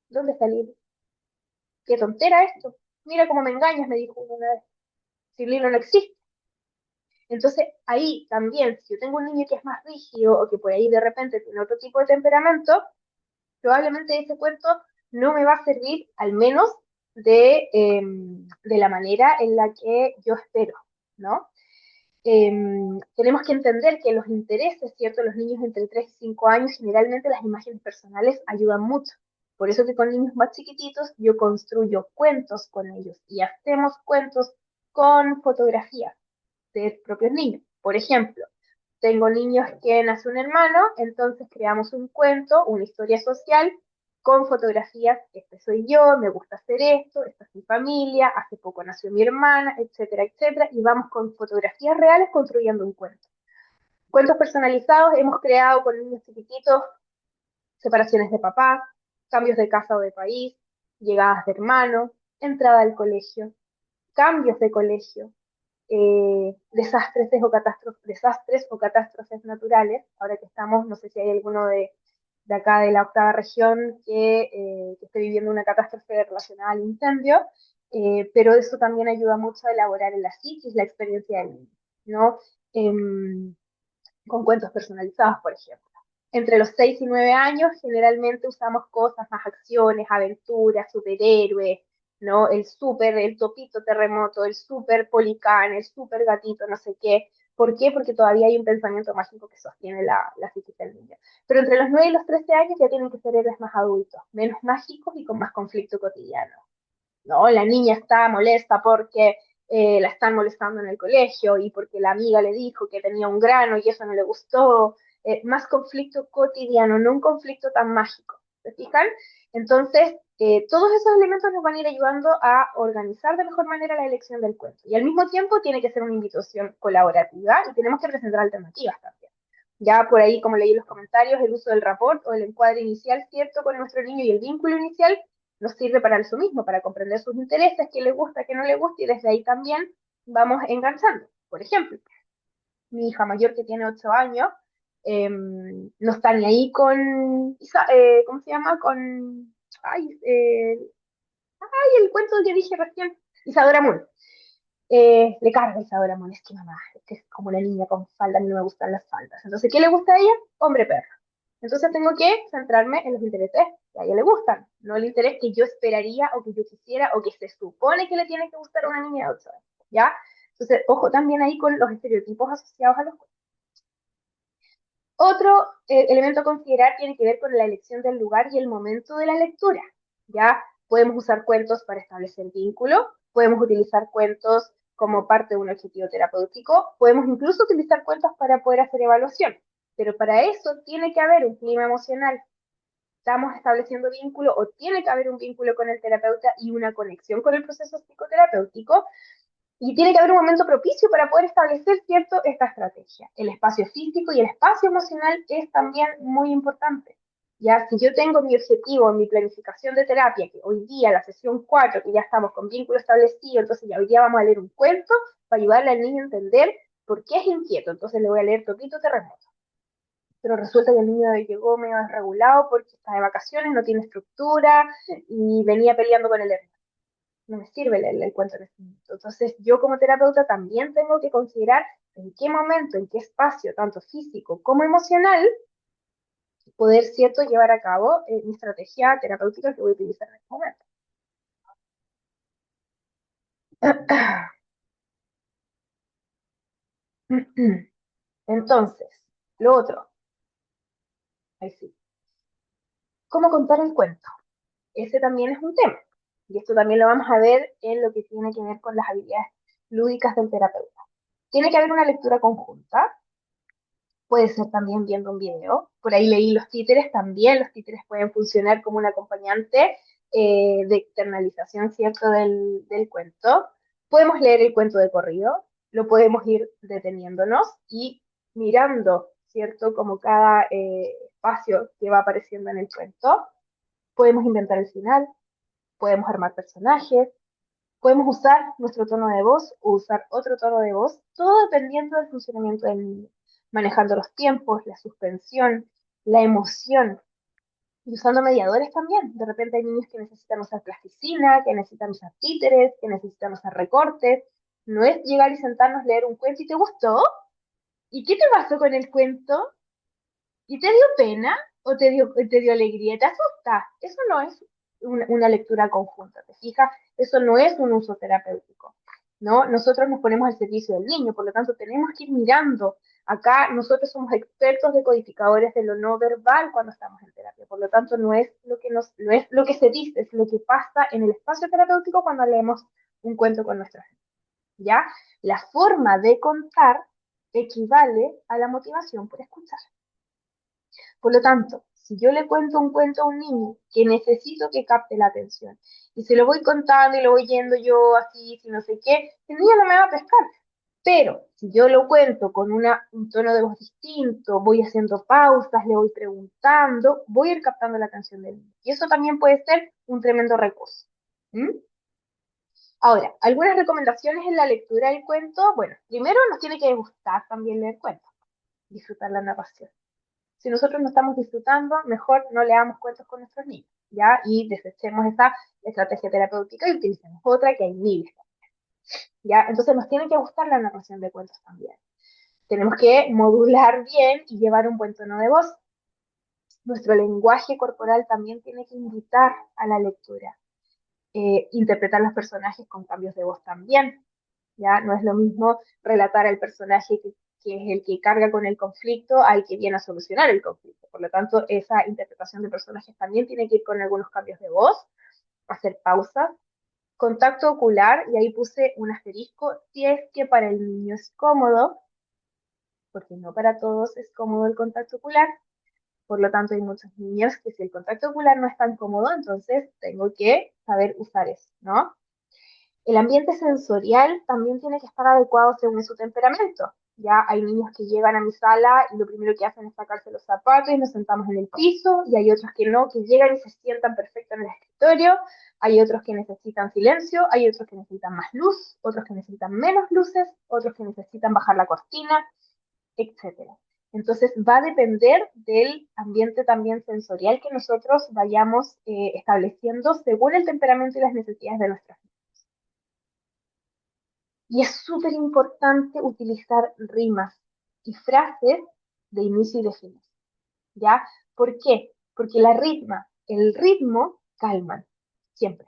¿Dónde está el hilo? Qué tontera esto. Mira cómo me engañas, me dijo uno una vez. Si el hilo no existe. Entonces, ahí también, si yo tengo un niño que es más rígido o que por ahí de repente tiene otro tipo de temperamento, probablemente ese cuento no me va a servir al menos de la manera en la que yo espero, ¿no? Tenemos que entender que los intereses, ¿cierto? Los niños entre 3 y 5 años, generalmente las imágenes personales ayudan mucho. Por eso que con niños más chiquititos yo construyo cuentos con ellos y hacemos cuentos con fotografías de propios niños. Por ejemplo, tengo niños que nace un hermano, entonces creamos un cuento, una historia social con fotografías, este soy yo, me gusta hacer esto, esta es mi familia, hace poco nació mi hermana, etcétera, etcétera, y vamos con fotografías reales construyendo un cuento. Cuentos personalizados hemos creado con niños chiquititos, separaciones de papás, cambios de casa o de país, llegadas de hermanos, entrada al colegio, cambios de colegio, desastres o catástrofes naturales. Ahora que estamos, no sé si hay alguno de acá de la octava región que esté viviendo una catástrofe relacionada al incendio, pero eso también ayuda mucho a elaborar en la psiquis la experiencia del niño, ¿no? Con cuentos personalizados, por ejemplo. Entre los 6 y 9 años generalmente usamos cosas más acciones, aventuras, superhéroes, ¿no? El super, el topito terremoto, el super policán, el super gatito, no sé qué. ¿Por qué? Porque todavía hay un pensamiento mágico que sostiene la psiquis del niño. Pero entre los 9 y los 13 años ya tienen que ser héroes más adultos, menos mágicos y con más conflicto cotidiano. ¿No? La niña está molesta porque la están molestando en el colegio y porque la amiga le dijo que tenía un grano y eso no le gustó. Más conflicto cotidiano, no un conflicto tan mágico. ¿Se fijan? Entonces, todos esos elementos nos van a ir ayudando a organizar de mejor manera la elección del cuento. Y al mismo tiempo tiene que ser una invitación colaborativa y tenemos que presentar alternativas también. Ya por ahí, como leí en los comentarios, el uso del rapport o el encuadre inicial, ¿cierto?, con nuestro niño y el vínculo inicial nos sirve para eso mismo, para comprender sus intereses, qué le gusta, qué no le gusta, y desde ahí también vamos enganchando. Por ejemplo, mi hija mayor que tiene 8 años, no está ni ahí con, ¿cómo se llama? Ay, el cuento que dije recién, Isadora Moon. Le carga Isadora Moon, es que mamá, es que es como una niña con falda, a mí no me gustan las faldas. Entonces, ¿qué le gusta a ella? Hombre perro. Entonces tengo que centrarme en los intereses que a ella le gustan, no el interés que yo esperaría o que yo quisiera o que se supone que le tiene que gustar a una niña de 8 años, ¿ya? Entonces, ojo también ahí con los estereotipos asociados a los cuentos. Otro elemento a considerar tiene que ver con la elección del lugar y el momento de la lectura, ¿ya? Podemos usar cuentos para establecer vínculo, podemos utilizar cuentos como parte de un objetivo terapéutico, podemos incluso utilizar cuentos para poder hacer evaluación, pero para eso tiene que haber un clima emocional, estamos estableciendo vínculo o tiene que haber un vínculo con el terapeuta y una conexión con el proceso psicoterapéutico y tiene que haber un momento propicio para poder establecer, ¿cierto?, esta estrategia. El espacio físico y el espacio emocional es también muy importante. Ya, si yo tengo mi objetivo, mi planificación de terapia, que hoy día, la sesión 4 que ya estamos con vínculo establecido, entonces ya hoy día vamos a leer un cuento para ayudarle al niño a entender por qué es inquieto. Entonces le voy a leer Topito Terremoto, pero resulta que el niño llegó medio desregulado porque está de vacaciones, no tiene estructura y venía peleando con el hermano. No me sirve el cuento en este momento. Entonces, yo como terapeuta también tengo que considerar en qué momento, en qué espacio, tanto físico como emocional, poder, ¿cierto?, llevar a cabo mi estrategia terapéutica que voy a utilizar en este momento. Entonces, lo otro, ahí sí, ¿cómo contar el cuento? Ese también es un tema. Y esto también lo vamos a ver en lo que tiene que ver con las habilidades lúdicas del terapeuta. Tiene que haber una lectura conjunta, puede ser también viendo un video. Por ahí leí los títeres también, los títeres pueden funcionar como un acompañante de externalización, ¿cierto?, del cuento. Podemos leer el cuento de corrido, lo podemos ir deteniéndonos y mirando, ¿cierto?, como cada espacio que va apareciendo en el cuento. Podemos inventar el final, podemos armar personajes, podemos usar nuestro tono de voz o usar otro tono de voz, todo dependiendo del funcionamiento del niño, manejando los tiempos, la suspensión, la emoción y usando mediadores también. De repente hay niños que necesitan usar plasticina, que necesitan usar títeres, que necesitan usar recortes. No es llegar y sentarnos, leer un cuento y te gustó. ¿Y qué te pasó con el cuento? ¿Y te dio pena o te dio alegría? ¿Te asusta? Eso no es una lectura conjunta, ¿te fijas? Eso no es un uso terapéutico, ¿no? Nosotros nos ponemos al servicio del niño, por lo tanto tenemos que ir mirando. Acá nosotros somos expertos decodificadores de lo no verbal cuando estamos en terapia, por lo tanto no es lo que se dice, es lo que pasa en el espacio terapéutico cuando leemos un cuento con nuestra gente, ¿ya? La forma de contar equivale a la motivación por escuchar. Por lo tanto, si yo le cuento un cuento a un niño que necesito que capte la atención y se lo voy contando y lo voy yendo yo así, si no sé qué, el niño no me va a pescar. Pero si yo lo cuento con un tono de voz distinto, voy haciendo pausas, le voy preguntando, voy a ir captando la atención del niño. Y eso también puede ser un tremendo recurso. ¿Mm? Ahora, algunas recomendaciones en la lectura del cuento. Bueno, primero nos tiene que gustar también leer cuentos, disfrutar la narración. Si nosotros no estamos disfrutando, mejor no leamos cuentos con nuestros niños, ¿ya? Y desechemos esa estrategia terapéutica y utilicemos otra que hay miles, ¿ya? Entonces nos tiene que gustar la narración de cuentos también. Tenemos que modular bien y llevar un buen tono de voz. Nuestro lenguaje corporal también tiene que invitar a la lectura. Interpretar los personajes con cambios de voz también, ¿ya? No es lo mismo relatar al personaje que es el que carga con el conflicto al que viene a solucionar el conflicto. Por lo tanto, esa interpretación de personajes también tiene que ir con algunos cambios de voz, hacer pausas, contacto ocular, y ahí puse un asterisco, si es que para el niño es cómodo, porque no para todos es cómodo el contacto ocular. Por lo tanto, hay muchos niños que si el contacto ocular no es tan cómodo, entonces tengo que saber usar eso, ¿no? El ambiente sensorial también tiene que estar adecuado según su temperamento. Ya hay niños que llegan a mi sala y lo primero que hacen es sacarse los zapatos y nos sentamos en el piso, y hay otros que no, que llegan y se sientan perfecto en el escritorio, hay otros que necesitan silencio, hay otros que necesitan más luz, otros que necesitan menos luces, otros que necesitan bajar la cortina, etcétera. Entonces va a depender del ambiente también sensorial que nosotros vayamos estableciendo según el temperamento y las necesidades de nuestros. Y es súper importante utilizar rimas y frases de inicio y de fin. ¿ya? ¿Por qué? Porque el ritmo calman, siempre.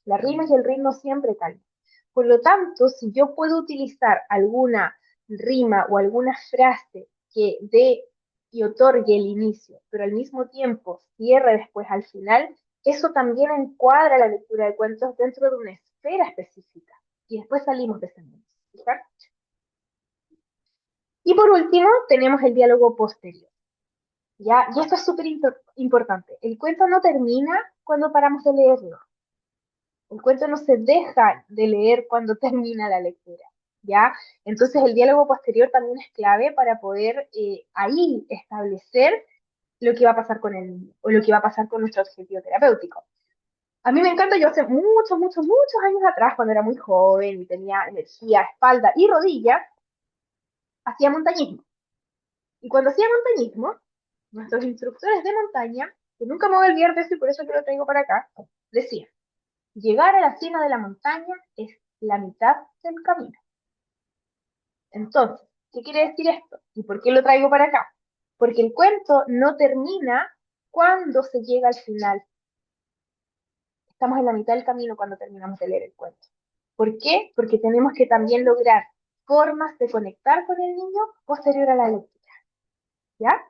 La rima y el ritmo siempre calman. Por lo tanto, si yo puedo utilizar alguna rima o alguna frase que dé y otorgue el inicio, pero al mismo tiempo cierre después al final, eso también encuadra la lectura de cuentos dentro de una esfera específica. Y después salimos de ese mundo. ¿Fija? Y por último, tenemos el diálogo posterior. ¿Ya? Y esto es súper importante. El cuento no termina cuando paramos de leerlo. El cuento no se deja de leer cuando termina la lectura. ¿Ya? Entonces el diálogo posterior también es clave para poder ahí establecer lo que va a pasar con el niño o lo que va a pasar con nuestro objetivo terapéutico. A mí me encanta, yo hace muchos años atrás, cuando era muy joven y tenía energía, espalda y rodilla, hacía montañismo. Y cuando hacía montañismo, nuestros instructores de montaña, que nunca me voy a olvidar de eso y por eso que lo traigo para acá, decían, llegar a la cima de la montaña es la mitad del camino. Entonces, ¿qué quiere decir esto? ¿Y por qué lo traigo para acá? Porque el cuento no termina cuando se llega al final. Estamos en la mitad del camino cuando terminamos de leer el cuento. ¿Por qué? Porque tenemos que también lograr formas de conectar con el niño posterior a la lectura. ¿Ya?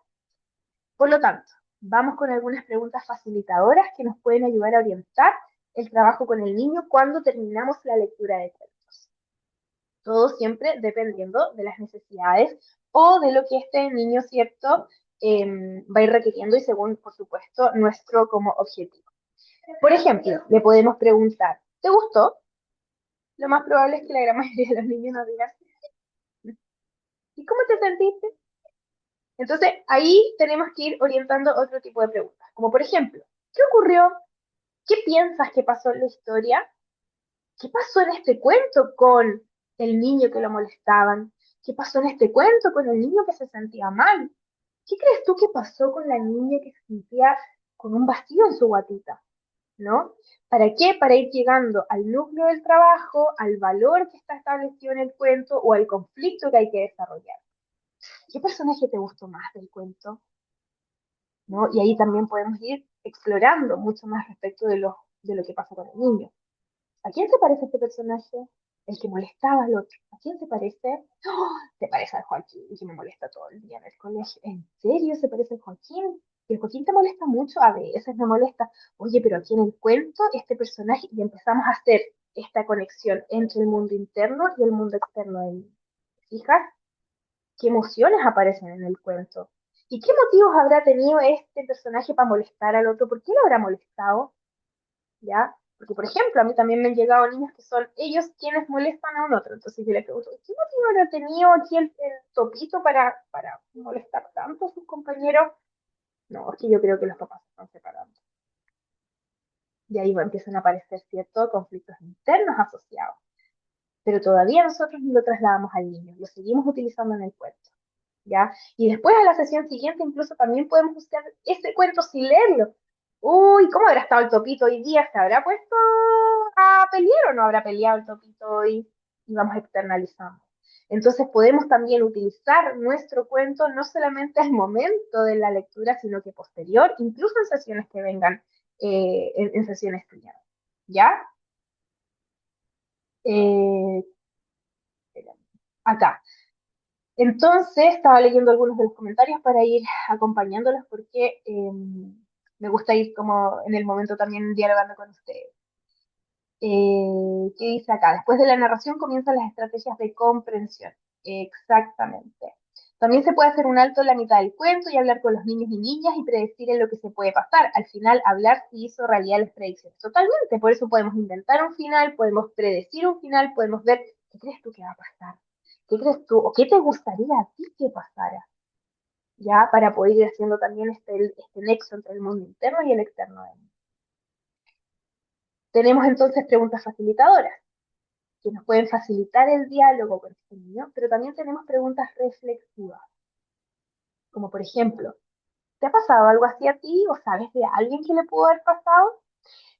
Por lo tanto, vamos con algunas preguntas facilitadoras que nos pueden ayudar a orientar el trabajo con el niño cuando terminamos la lectura de cuentos. Todo siempre dependiendo de las necesidades o de lo que este niño, ¿cierto?, va a ir requiriendo y según, por supuesto, nuestro como objetivo. Por ejemplo, le podemos preguntar, ¿te gustó? Lo más probable es que la gran mayoría de los niños nos digan, ¿y cómo te sentiste? Entonces, ahí tenemos que ir orientando otro tipo de preguntas, como por ejemplo, ¿qué ocurrió? ¿Qué piensas que pasó en la historia? ¿Qué pasó en este cuento con el niño que lo molestaban? ¿Qué pasó en este cuento con el niño que se sentía mal? ¿Qué crees tú que pasó con la niña que se sentía con un vacío en su guatita? ¿No? ¿Para qué? Para ir llegando al núcleo del trabajo, al valor que está establecido en el cuento o al conflicto que hay que desarrollar. ¿Qué personaje te gustó más del cuento? ¿No? Y ahí también podemos ir explorando mucho más respecto de lo que pasa con el niño. ¿A quién se parece este personaje? El que molestaba al otro. ¿A quién se parece? ¡Oh! Se parece al Joaquín, que me molesta todo el día en el colegio. ¿En serio se parece al Joaquín? ¿El Joaquín te molesta mucho? A veces me molesta. Oye, pero aquí en el cuento, este personaje, y empezamos a hacer esta conexión entre el mundo interno y el mundo externo de mí. ¿Fijas? ¿Qué emociones aparecen en el cuento? ¿Y qué motivos habrá tenido este personaje para molestar al otro? ¿Por qué lo habrá molestado? ¿Ya? Porque, por ejemplo, a mí también me han llegado niños que son ellos quienes molestan a un otro. Entonces yo le pregunto, ¿qué motivo habrá tenido aquí el topito para molestar tanto a sus compañeros? No, es que yo creo que los papás se están separando. Y ahí empiezan a aparecer ciertos conflictos internos asociados. Pero todavía nosotros no lo trasladamos al niño, lo seguimos utilizando en el cuento. ¿Ya? Y después a la sesión siguiente incluso también podemos usar ese cuento sin leerlo. Uy, ¿cómo habrá estado el topito hoy día? ¿Se habrá puesto a pelear o no habrá peleado el topito hoy? Y vamos externalizando. Entonces podemos también utilizar nuestro cuento no solamente al momento de la lectura, sino que posterior, incluso en sesiones que vengan, en sesiones privadas. ¿Ya? Eh, acá. Entonces, estaba leyendo algunos de los comentarios para ir acompañándolos porque me gusta ir como en el momento también dialogando con ustedes. ¿Qué dice acá? Después de la narración comienzan las estrategias de comprensión. Exactamente. También se puede hacer un alto en la mitad del cuento y hablar con los niños y niñas y predecir en lo que se puede pasar. Al final, hablar si hizo realidad las predicciones. Totalmente, por eso podemos inventar un final, podemos predecir un final, podemos ver qué crees tú que va a pasar. ¿Qué crees tú? ¿O qué te gustaría a ti que pasara? Ya para poder ir haciendo también este nexo entre el mundo interno y el externo de mí. Tenemos entonces preguntas facilitadoras que nos pueden facilitar el diálogo con este niño, pero también tenemos preguntas reflexivas, como por ejemplo, ¿te ha pasado algo así a ti o sabes de alguien que le pudo haber pasado?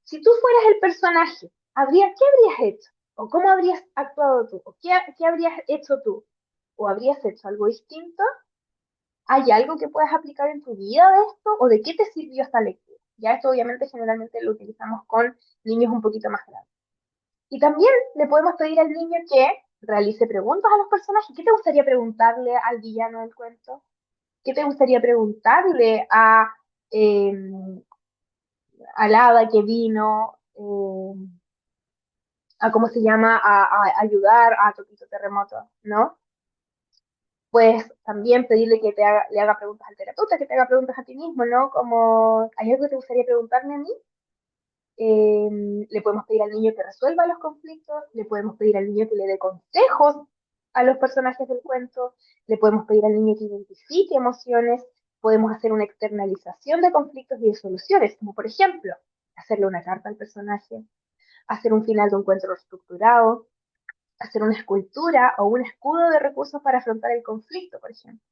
Si tú fueras el personaje, ¿qué habrías hecho? ¿O cómo habrías actuado tú? ¿O qué habrías hecho tú? ¿O habrías hecho algo distinto? ¿Hay algo que puedas aplicar en tu vida de esto o de qué te sirvió esta lectura? Ya esto obviamente generalmente lo utilizamos con niños un poquito más grandes. Y también le podemos pedir al niño que realice preguntas a los personajes. ¿Qué te gustaría preguntarle al villano del cuento? ¿Qué te gustaría preguntarle eh, al hada que vino, a cómo se llama, a ayudar a Topito Terremoto, ¿no? Pues también pedirle que le haga preguntas al terapeuta, que te haga preguntas a ti mismo, ¿no? Como, ¿hay algo que te gustaría preguntarme a mí? Eh, le podemos pedir al niño que resuelva los conflictos, le podemos pedir al niño que le dé consejos a los personajes del cuento, le podemos pedir al niño que identifique emociones, podemos hacer una externalización de conflictos y de soluciones, como por ejemplo, hacerle una carta al personaje, hacer un final de un cuento reestructurado, hacer una escultura o un escudo de recursos para afrontar el conflicto, por ejemplo.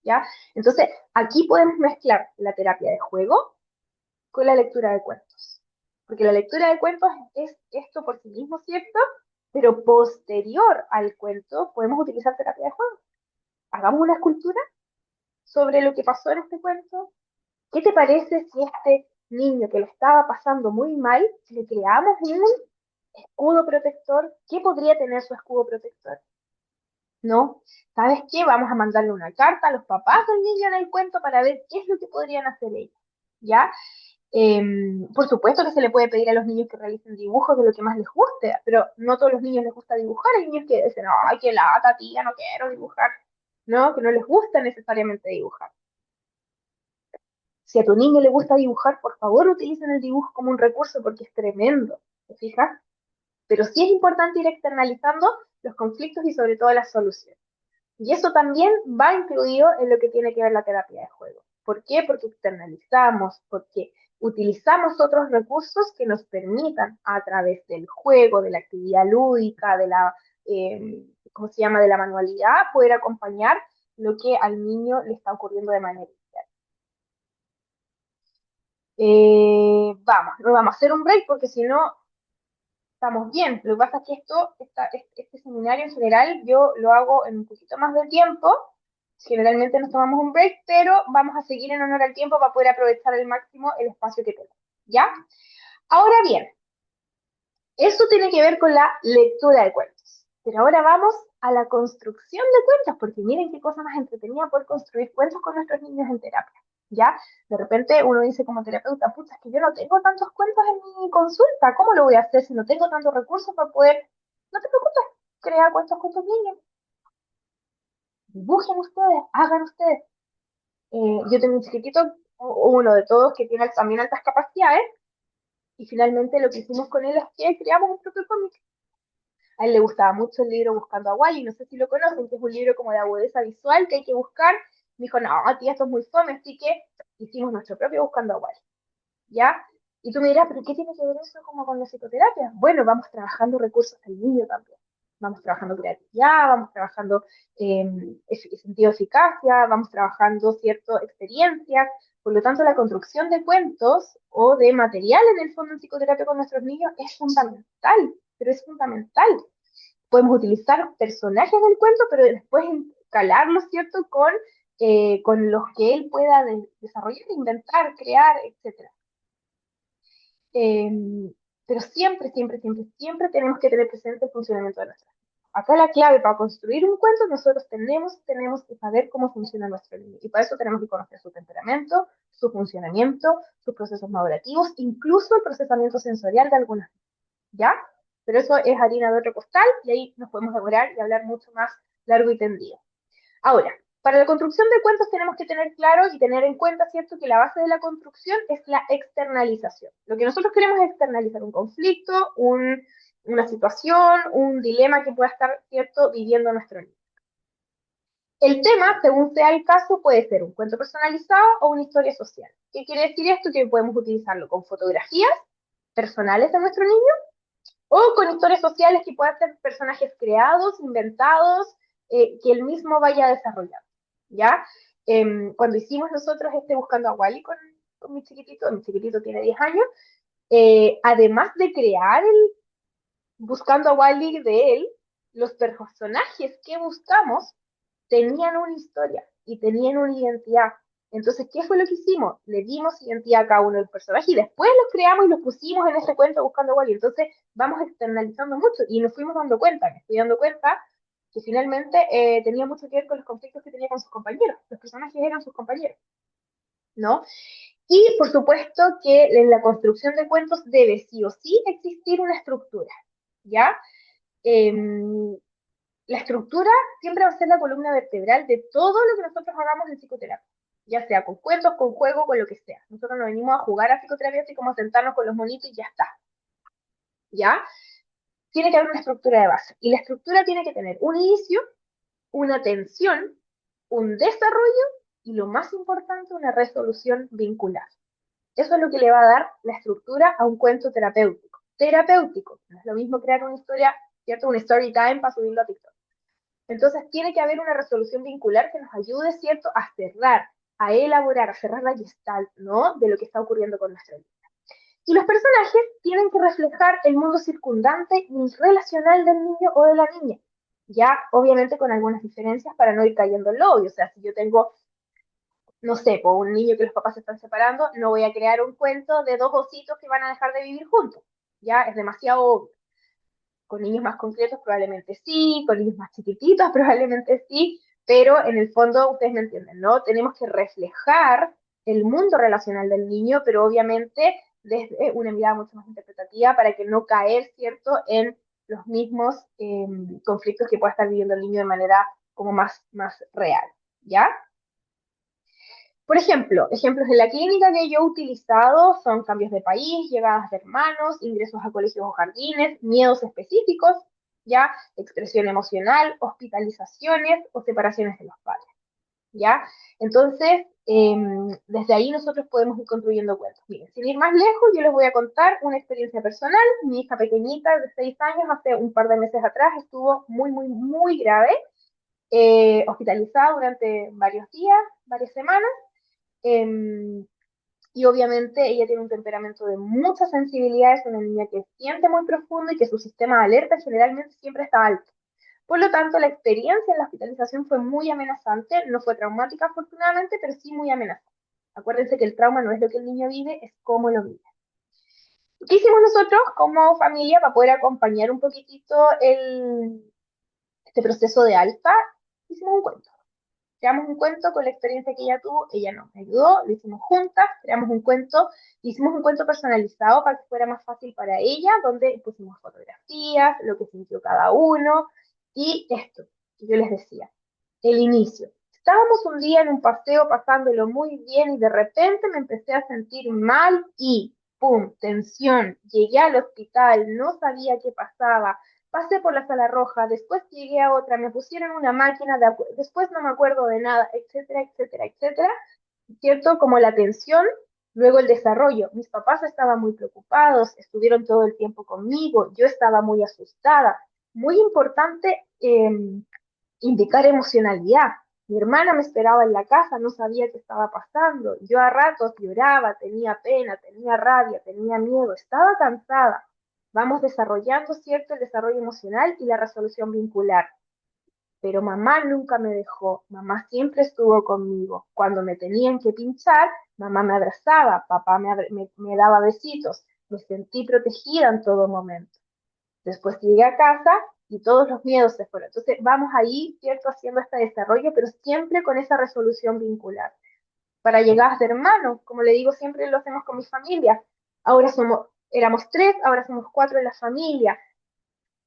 ¿Ya? Entonces, aquí podemos mezclar la terapia de juego con la lectura de cuentos. Porque la lectura de cuentos es esto por sí mismo, ¿cierto? Pero posterior al cuento podemos utilizar terapia de juego. Hagamos una escultura sobre lo que pasó en este cuento. ¿Qué te parece si este niño que lo estaba pasando muy mal, le creamos un escudo protector? ¿Qué podría tener su escudo protector? ¿No? ¿Sabes qué? Vamos a mandarle una carta a los papás del niño en el cuento para ver qué es lo que podrían hacer ellos. ¿Ya? Por supuesto que se le puede pedir a los niños que realicen dibujos de lo que más les guste, pero no a todos los niños les gusta dibujar. Hay niños que dicen, ay, qué lata, tía, no quiero dibujar. No, que no les gusta necesariamente dibujar. Si a tu niño le gusta dibujar, por favor utilicen el dibujo como un recurso porque es tremendo, ¿te fijas? Pero sí es importante ir externalizando los conflictos y sobre todo las soluciones. Y eso también va incluido en lo que tiene que ver la terapia de juego. ¿Por qué? Porque externalizamos, porque utilizamos otros recursos que nos permitan a través del juego, de la actividad lúdica, ¿cómo se llama?, de la manualidad, poder acompañar lo que al niño le está ocurriendo de manera inicial. No vamos a hacer un break porque si no estamos bien. Lo que pasa es que este seminario en general yo lo hago en un poquito más de tiempo. Generalmente nos tomamos un break, pero vamos a seguir en honor al tiempo para poder aprovechar al máximo el espacio que tenemos. ¿Ya? Ahora bien, eso tiene que ver con la lectura de cuentos. Pero ahora vamos a la construcción de cuentos, porque miren qué cosa más entretenida poder construir cuentos con nuestros niños en terapia. ¿Ya? De repente uno dice como terapeuta, pucha, es que yo no tengo tantos cuentos en mi consulta, ¿cómo lo voy a hacer si no tengo tantos recursos para poder? No te preocupes, crea cuentos con tus niños, dibujen ustedes, hagan ustedes. Yo tengo un chiquitito, uno de todos que tiene también altas capacidades, y finalmente lo que hicimos con él es que creamos un propio cómic. A él le gustaba mucho el libro Buscando a Wally, no sé si lo conocen, que es un libro como de agudeza visual que hay que buscar. Me dijo, no, tía, esto es muy fome, así que hicimos nuestro propio Buscando a Wally. ¿Ya? Y tú me dirás, ¿pero qué tiene que ver eso como con la psicoterapia? Bueno, vamos trabajando recursos del niño también. Vamos trabajando creatividad, vamos trabajando sentido de eficacia, vamos trabajando ciertas experiencias. Por lo tanto, la construcción de cuentos o de material en el fondo en psicoterapia con nuestros niños es fundamental, pero es fundamental. Podemos utilizar personajes del cuento, pero después calarlos, ¿cierto?, con los que él pueda desarrollar, inventar, crear, etcétera. Eh, pero siempre, siempre, siempre, siempre tenemos que tener presente el funcionamiento de nuestra vida. Acá la clave para construir un cuento, nosotros tenemos que saber cómo funciona nuestro niño. Y para eso tenemos que conocer su temperamento, su funcionamiento, sus procesos madurativos, incluso el procesamiento sensorial de algunas, ¿ya? Pero eso es harina de otro costal y ahí nos podemos demorar y hablar mucho más largo y tendido. Ahora, para la construcción de cuentos tenemos que tener claro y tener en cuenta, ¿cierto?, que la base de la construcción es la externalización. Lo que nosotros queremos es externalizar un conflicto, una situación, un dilema que pueda estar, ¿cierto?, viviendo nuestro niño. El tema, según sea el caso, puede ser un cuento personalizado o una historia social. ¿Qué quiere decir esto? Que podemos utilizarlo con fotografías personales de nuestro niño o con historias sociales que puedan ser personajes creados, inventados, que él mismo vaya desarrollando. ¿Ya? Cuando hicimos nosotros Buscando a Wally con mi chiquitito tiene 10 años, además de crear el Buscando a Wally de él, los personajes que buscamos tenían una historia. y tenían una identidad. Entonces, ¿qué fue lo que hicimos? Le dimos identidad a cada uno de los personajes y después los creamos y los pusimos en ese cuento buscando igual. Y entonces vamos externalizando mucho y nos fuimos dando cuenta, me fui dando cuenta que finalmente tenía mucho que ver con los conflictos que tenía con sus compañeros. Los personajes eran sus compañeros, ¿no? Y por supuesto que en la construcción de cuentos debe sí o sí existir una estructura, ¿ya? Eh, la estructura siempre va a ser la columna vertebral de todo lo que nosotros hagamos en psicoterapia, ya sea con cuentos, con juego, con lo que sea. Nosotros no venimos a jugar a psicoterapia así como a sentarnos con los monitos y ya está, ¿ya? Tiene que haber una estructura de base. Y la estructura tiene que tener un inicio, una tensión, un desarrollo y lo más importante, una resolución vincular. Eso es lo que le va a dar la estructura a un cuento terapéutico. Terapéutico, no es lo mismo crear una historia, ¿cierto? Un story time para subirlo a TikTok. Entonces tiene que haber una resolución vincular que nos ayude, ¿cierto?, a cerrar, a elaborar, a cerrar la gestalt, ¿no?, de lo que está ocurriendo con nuestra vida. Y los personajes tienen que reflejar el mundo circundante y relacional del niño o de la niña. Ya, obviamente, con algunas diferencias para no ir cayendo en lo obvio. O sea, si yo tengo, no sé, por un niño que los papás se están separando, no voy a crear un cuento de dos ositos que van a dejar de vivir juntos. Ya, es demasiado obvio. Con niños más concretos probablemente sí, con niños más chiquititos probablemente sí, pero en el fondo ustedes me entienden, ¿no? Tenemos que reflejar el mundo relacional del niño, pero obviamente desde una mirada mucho más interpretativa para que no caer, ¿cierto?, en los mismos conflictos que pueda estar viviendo el niño de manera como más real, ¿ya? Por ejemplo, ejemplos de la clínica que yo he utilizado son cambios de país, llegadas de hermanos, ingresos a colegios o jardines, miedos específicos, ya, expresión emocional, hospitalizaciones o separaciones de los padres, ya. Entonces, desde ahí nosotros podemos ir construyendo cuentos. Miren, sin ir más lejos, yo les voy a contar una experiencia personal. Mi hija pequeñita de 6 años, hace un par de meses atrás, estuvo muy grave, hospitalizada durante varios días, varias semanas. Eh, y obviamente ella tiene un temperamento de mucha sensibilidad, es una niña que siente muy profundo y que su sistema de alerta generalmente siempre está alto. Por lo tanto, la experiencia en la hospitalización fue muy amenazante, no fue traumática afortunadamente, pero sí muy amenazante. Acuérdense que el trauma no es lo que el niño vive, es cómo lo vive. ¿Qué hicimos nosotros como familia para poder acompañar un poquitito este proceso de alta? Hicimos un cuento. Creamos un cuento con la experiencia que ella tuvo, ella nos ayudó, lo hicimos juntas, creamos un cuento, hicimos un cuento personalizado para que fuera más fácil para ella, donde pusimos fotografías, lo que sintió cada uno, y esto, que yo les decía, el inicio. Estábamos un día en un paseo pasándolo muy bien y de repente me empecé a sentir mal y, ¡pum!, tensión. Llegué al hospital, no sabía qué pasaba, pasé por la sala roja, después llegué a otra, me pusieron una máquina, después no me acuerdo de nada, etcétera, etcétera, etcétera, ¿cierto? Como la tensión, luego el desarrollo. Mis papás estaban muy preocupados, estuvieron todo el tiempo conmigo, yo estaba muy asustada. Muy importante indicar emocionalidad. Mi hermana me esperaba en la casa, no sabía qué estaba pasando. Yo a ratos lloraba, tenía pena, tenía rabia, tenía miedo, estaba cansada. Vamos desarrollando, ¿cierto?, el desarrollo emocional y la resolución vincular. Pero mamá nunca me dejó, mamá siempre estuvo conmigo. Cuando me tenían que pinchar, mamá me abrazaba, papá me daba besitos, me sentí protegida en todo momento. Después llegué a casa y todos los miedos se fueron. Entonces vamos ahí, ¿cierto?, haciendo este desarrollo, pero siempre con esa resolución vincular. Para llegar a ser hermanos, como le digo, siempre lo hacemos con mi familia. Ahora éramos tres, ahora somos cuatro en la familia.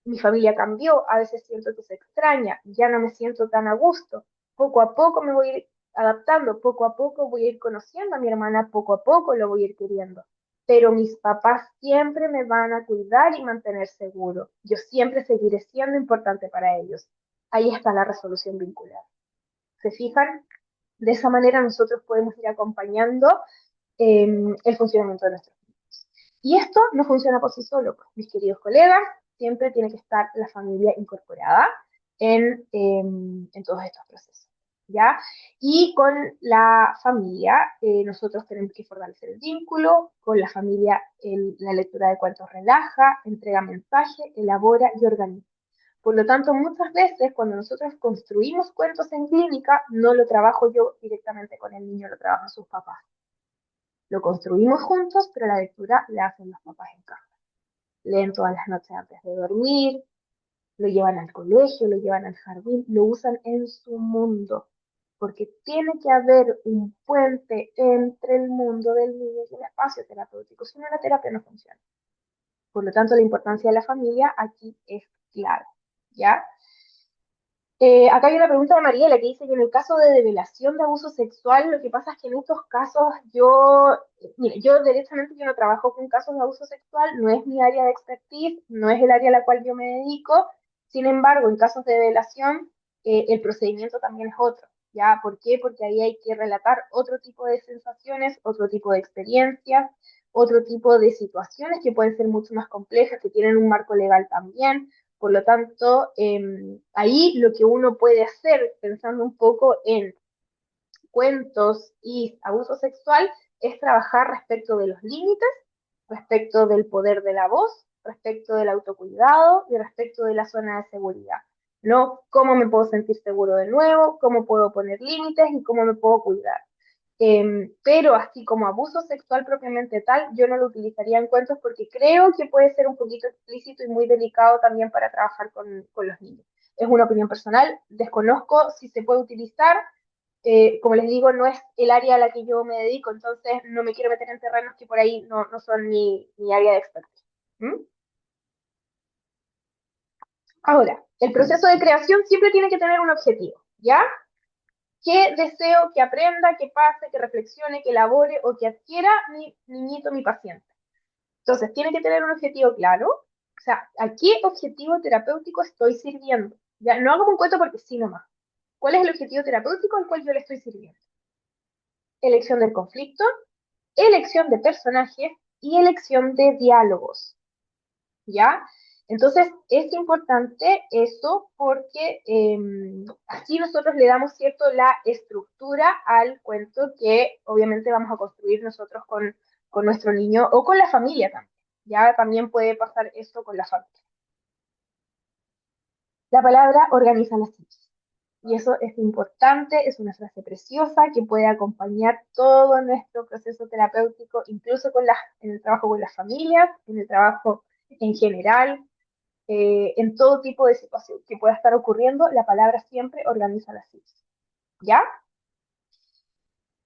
Mi familia cambió, a veces siento que se extraña, ya no me siento tan a gusto. Poco a poco me voy a ir adaptando, poco a poco voy a ir conociendo a mi hermana, poco a poco lo voy a ir queriendo. Pero mis papás siempre me van a cuidar y mantener seguro. Yo siempre seguiré siendo importante para ellos. Ahí está la resolución vincular. ¿Se fijan? De esa manera nosotros podemos ir acompañando el funcionamiento de nuestros niños. Y esto no funciona por sí solo, pues, mis queridos colegas, siempre tiene que estar la familia incorporada en todos estos procesos. ¿Ya? Y con la familia, nosotros tenemos que fortalecer el vínculo, con la familia la lectura de cuentos relaja, entrega mensaje, elabora y organiza. Por lo tanto, muchas veces cuando nosotros construimos cuentos en clínica, no lo trabajo yo directamente con el niño, lo trabajan sus papás. Lo construimos juntos, pero la lectura la hacen los papás en casa. Leen todas las noches antes de dormir, lo llevan al colegio, lo llevan al jardín, lo usan en su mundo, porque tiene que haber un puente entre el mundo del niño y el espacio terapéutico, si no la terapia no funciona. Por lo tanto, la importancia de la familia aquí es clave, ¿ya? Acá hay una pregunta de Mariela que dice que en el caso de develación de abuso sexual, lo que pasa es que en estos casos mire, yo derechamente yo no trabajo con casos de abuso sexual, no es mi área de expertise, no es el área a la cual yo me dedico. Sin embargo, en casos de develación, el procedimiento también es otro, ¿ya? ¿Por qué? Porque ahí hay que relatar otro tipo de sensaciones, otro tipo de experiencias, otro tipo de situaciones que pueden ser mucho más complejas, que tienen un marco legal también. Por lo tanto, ahí lo que uno puede hacer, pensando un poco en cuentos y abuso sexual, es trabajar respecto de los límites, respecto del poder de la voz, respecto del autocuidado y respecto de la zona de seguridad. ¿No? ¿Cómo me puedo sentir seguro de nuevo? ¿Cómo puedo poner límites? ¿Y cómo me puedo cuidar? Pero así como abuso sexual propiamente tal, yo no lo utilizaría en cuentos porque creo que puede ser un poquito explícito y muy delicado también para trabajar con los niños. Es una opinión personal, desconozco si se puede utilizar. Como les digo, no es el área a la que yo me dedico, entonces no me quiero meter en terrenos que por ahí no son mi área de expertise. ¿Mm? Ahora, el proceso de creación siempre tiene que tener un objetivo, ¿ya? ¿Qué deseo que aprenda, que pase, que reflexione, que elabore o que adquiera mi niñito, mi paciente? Entonces, tiene que tener un objetivo claro. O sea, ¿a qué objetivo terapéutico estoy sirviendo? Ya no hago un cuento porque sí nomás. ¿Cuál es el objetivo terapéutico al cual yo le estoy sirviendo? Elección del conflicto, elección de personajes y elección de diálogos. ¿Ya? Entonces, es importante eso porque así nosotros le damos, ¿cierto?, la estructura al cuento que obviamente vamos a construir nosotros con nuestro niño o con la familia también. Ya también puede pasar esto con la familia. La palabra organiza las psiquis. Y eso es importante, es una frase preciosa que puede acompañar todo nuestro proceso terapéutico, incluso en el trabajo con las familias, en el trabajo en general, en todo tipo de situación que pueda estar ocurriendo, la palabra siempre organiza las cosas. ¿Ya?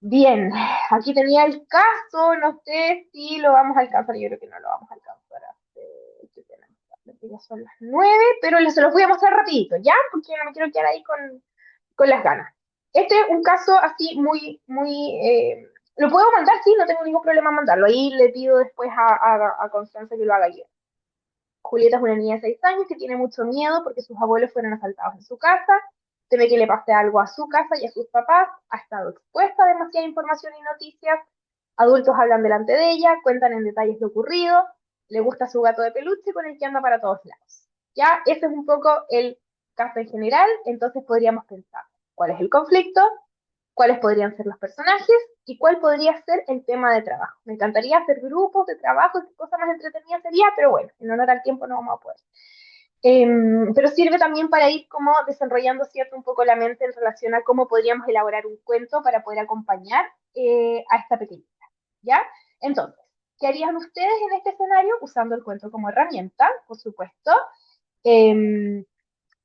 Bien, aquí tenía el caso, no sé si lo vamos a alcanzar, yo creo que no lo vamos a alcanzar a hacer, ya son las 9, pero se los voy a mostrar rapidito, ¿ya? Porque no me quiero quedar ahí con las ganas. Este es un caso así lo puedo mandar, sí, no tengo ningún problema en mandarlo, ahí le pido después a Constanza que lo haga yo. Julieta es una niña de 6 años que tiene mucho miedo porque sus abuelos fueron asaltados en su casa, teme que le pase algo a su casa y a sus papás, ha estado expuesta a demasiada información y noticias, adultos hablan delante de ella, cuentan en detalles lo ocurrido, le gusta su gato de peluche con el que anda para todos lados. Ya, ese es un poco el caso en general, entonces podríamos pensar cuál es el conflicto, cuáles podrían ser los personajes y cuál podría ser el tema de trabajo. Me encantaría hacer grupos de trabajo, qué cosa más entretenida sería, pero bueno, en honor al tiempo no vamos a poder. Pero sirve también para ir como desarrollando cierto un poco la mente en relación a cómo podríamos elaborar un cuento para poder acompañar a esta pequeñita, ¿ya? Entonces, ¿qué harían ustedes en este escenario? Usando el cuento como herramienta, por supuesto. Eh,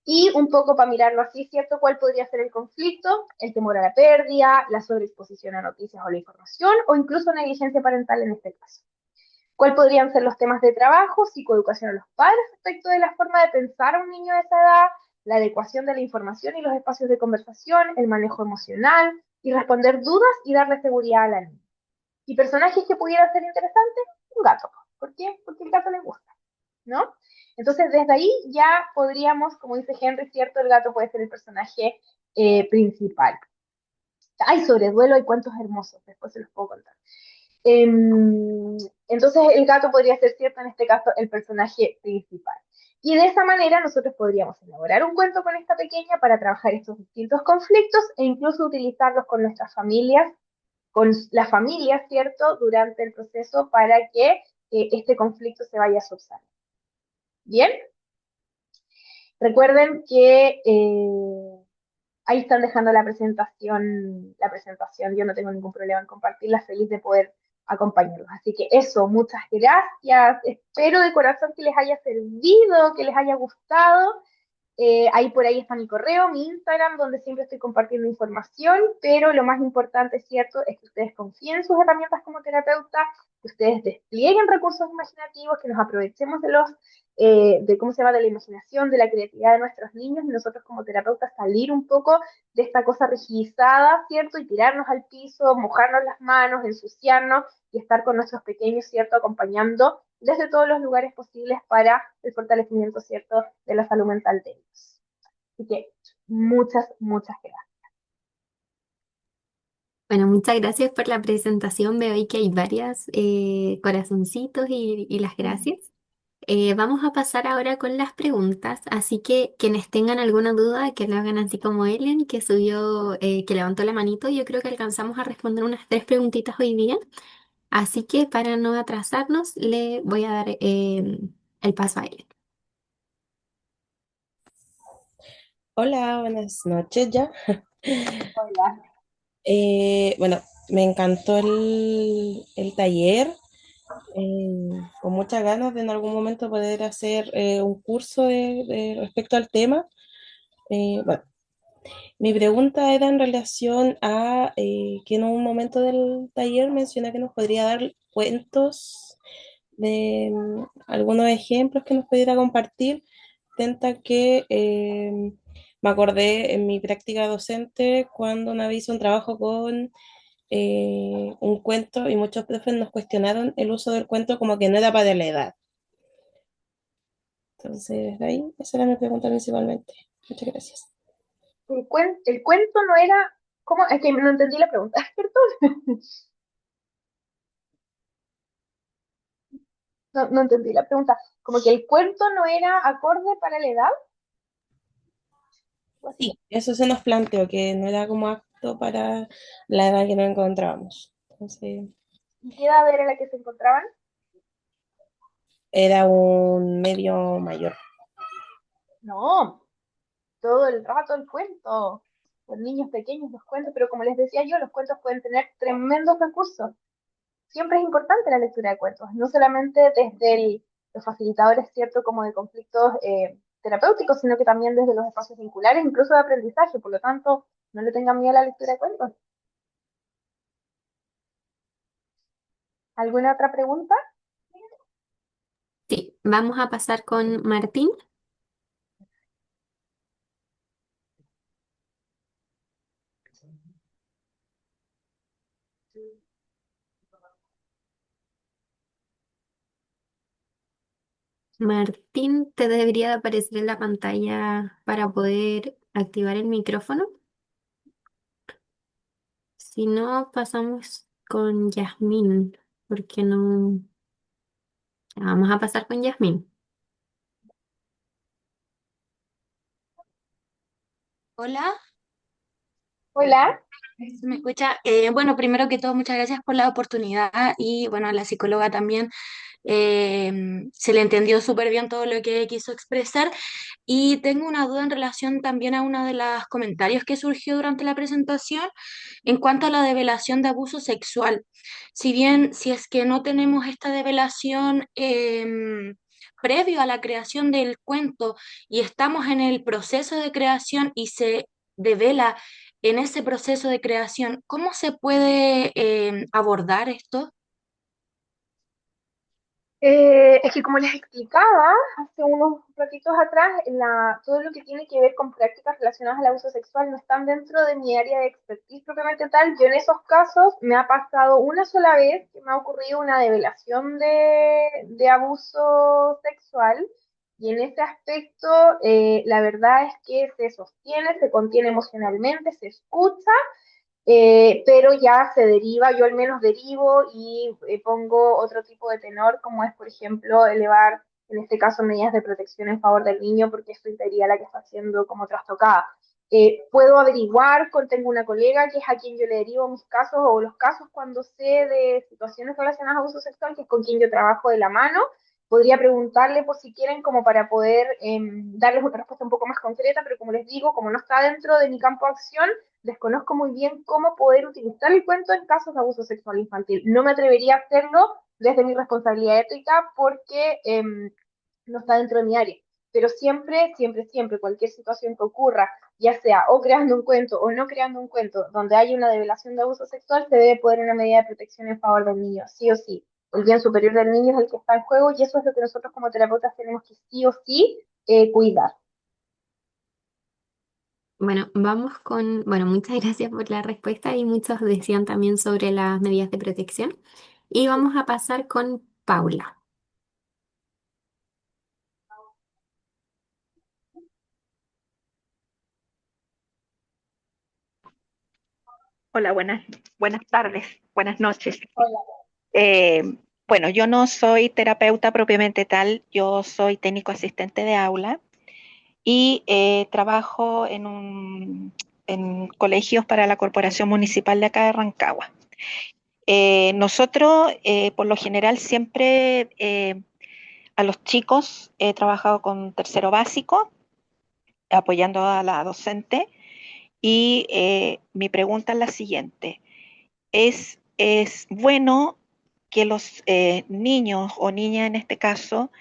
y un poco para mirarlo así, ¿cierto? ¿Cuál podría ser el conflicto? El temor a la pérdida, la sobreexposición a noticias o la información, o incluso negligencia parental en este caso. ¿Cuál podrían ser los temas de trabajo? Psicoeducación a los padres respecto de la forma de pensar a un niño de esa edad, la adecuación de la información y los espacios de conversación, el manejo emocional y responder dudas y darle seguridad a la niña. ¿Y personajes que pudieran ser interesantes? Un gato. ¿Por qué? Porque el gato le gusta. ¿No? Entonces, desde ahí ya podríamos, como dice Henry, cierto, el gato puede ser el personaje principal. Hay sobre duelo, hay cuentos hermosos, después se los puedo contar. Entonces, el gato podría ser, cierto, en este caso, el personaje principal. Y de esa manera nosotros podríamos elaborar un cuento con esta pequeña para trabajar estos distintos conflictos e incluso utilizarlos con nuestras familias, con la familia, ¿cierto?, durante el proceso para que este conflicto se vaya subsanando. ¿Bien? Recuerden que ahí están dejando la presentación, yo no tengo ningún problema en compartirla, feliz de poder acompañarlos. Así que eso, muchas gracias, espero de corazón que les haya servido, que les haya gustado. Ahí por ahí está mi correo, mi Instagram, donde siempre estoy compartiendo información, pero lo más importante, es cierto, es que ustedes confíen en sus herramientas como terapeuta, que ustedes desplieguen recursos imaginativos, que nos aprovechemos de cómo se llama, de la imaginación, de la creatividad de nuestros niños y nosotros como terapeutas salir un poco de esta cosa rigidizada, ¿cierto? Y tirarnos al piso, mojarnos las manos, ensuciarnos y estar con nuestros pequeños, ¿cierto? Acompañando desde todos los lugares posibles para el fortalecimiento, ¿cierto?, de la salud mental de ellos. Así que muchas, muchas gracias. Bueno, muchas gracias por la presentación. Veo ahí que hay varias corazoncitos y las gracias. Vamos a pasar ahora con las preguntas, así que quienes tengan alguna duda, que lo hagan así como Ellen, que subió, que levantó la manito. Yo creo que alcanzamos a responder unas 3 preguntitas hoy día, así que para no atrasarnos, le voy a dar el paso a Ellen. Hola, buenas noches ya. Hola. Bueno, me encantó el taller, con muchas ganas de en algún momento poder hacer un curso respecto al tema. Bueno, mi pregunta era en relación a que en un momento del taller menciona que nos podría dar cuentos de algunos ejemplos que nos pudiera compartir. Tenta que me acordé en mi práctica docente cuando una vez hice un trabajo con un cuento y muchos profes nos cuestionaron el uso del cuento como que no era para la edad. Entonces, de ahí, esa era mi pregunta principalmente. Muchas gracias. El cuento no era, ¿cómo? Es que no entendí la pregunta, perdón. No, no entendí la pregunta. Como que el cuento no era acorde para la edad, o así. Sí, eso se nos planteó, que no era como apto para la edad que nos encontrábamos. Entonces, ¿Y qué edad era la que se encontraban? era un medio mayor. No, todo el rato el cuento. Los niños pequeños los cuentos, pero como les decía yo, los cuentos pueden tener tremendos recursos. Siempre es importante la lectura de cuentos, no solamente desde los facilitadores, ¿cierto?, como de conflictos terapéuticos, sino que también desde los espacios vinculares, incluso de aprendizaje. Por lo tanto, no le tengan miedo a la lectura de cuentos. ¿Alguna otra pregunta? Sí, vamos a pasar con Martín. Martín, te debería de aparecer en la pantalla para poder activar el micrófono. Si no, pasamos con Yasmín, porque no. Vamos a pasar con Yasmín. Hola, Hola. ¿se me escucha? Bueno, primero que todo, muchas gracias por la oportunidad y bueno, a la psicóloga también se le entendió súper bien todo lo que quiso expresar y tengo una duda en relación también a uno de los comentarios que surgió durante la presentación en cuanto a la develación de abuso sexual. Si bien, si es que no tenemos esta develación previo a la creación del cuento y estamos en el proceso de creación y se devela en ese proceso de creación, ¿cómo se puede abordar esto? Es que como les explicaba hace unos ratitos atrás, todo lo que tiene que ver con prácticas relacionadas al abuso sexual no están dentro de mi área de expertise propiamente tal. Yo en esos casos me ha pasado una sola vez que me ha ocurrido una develación de abuso sexual y en ese aspecto la verdad es que se sostiene, se contiene emocionalmente, se escucha, pero ya se deriva, yo al menos derivo y pongo otro tipo de tenor, como es, por ejemplo, elevar, en este caso, medidas de protección en favor del niño, porque esto sería la que está siendo como trastocada. Puedo averiguar, tengo una colega que es a quien yo le derivo mis casos o los casos cuando sé de situaciones relacionadas a abuso sexual, que es con quien yo trabajo de la mano, Podría preguntarle por si quieren como para poder darles una respuesta un poco más concreta, pero como les digo, como no está dentro de mi campo de acción, desconozco muy bien cómo poder utilizar el cuento en casos de abuso sexual infantil. No me atrevería a hacerlo desde mi responsabilidad ética porque no está dentro de mi área. Pero siempre, siempre, siempre, cualquier situación que ocurra, ya sea o creando un cuento o no creando un cuento, donde haya una develación de abuso sexual, se debe poner una medida de protección en favor del niño, sí o sí. El bien superior del niño es el que está en juego y eso es lo que nosotros como terapeutas tenemos que sí o sí cuidar. Bueno, vamos con, bueno, muchas gracias por la respuesta y muchos decían también sobre las medidas de protección. Y vamos a pasar con Paula. Hola, buenas tardes, buenas noches. Hola. Eh, bueno, yo no soy terapeuta propiamente tal, yo soy técnico asistente de aula y trabajo en colegios para la Corporación Municipal de acá de Rancagua. Nosotros, por lo general, siempre a los chicos he trabajado con tercero básico, apoyando a la docente, y mi pregunta es la siguiente. Es bueno que los niños o niñas en este caso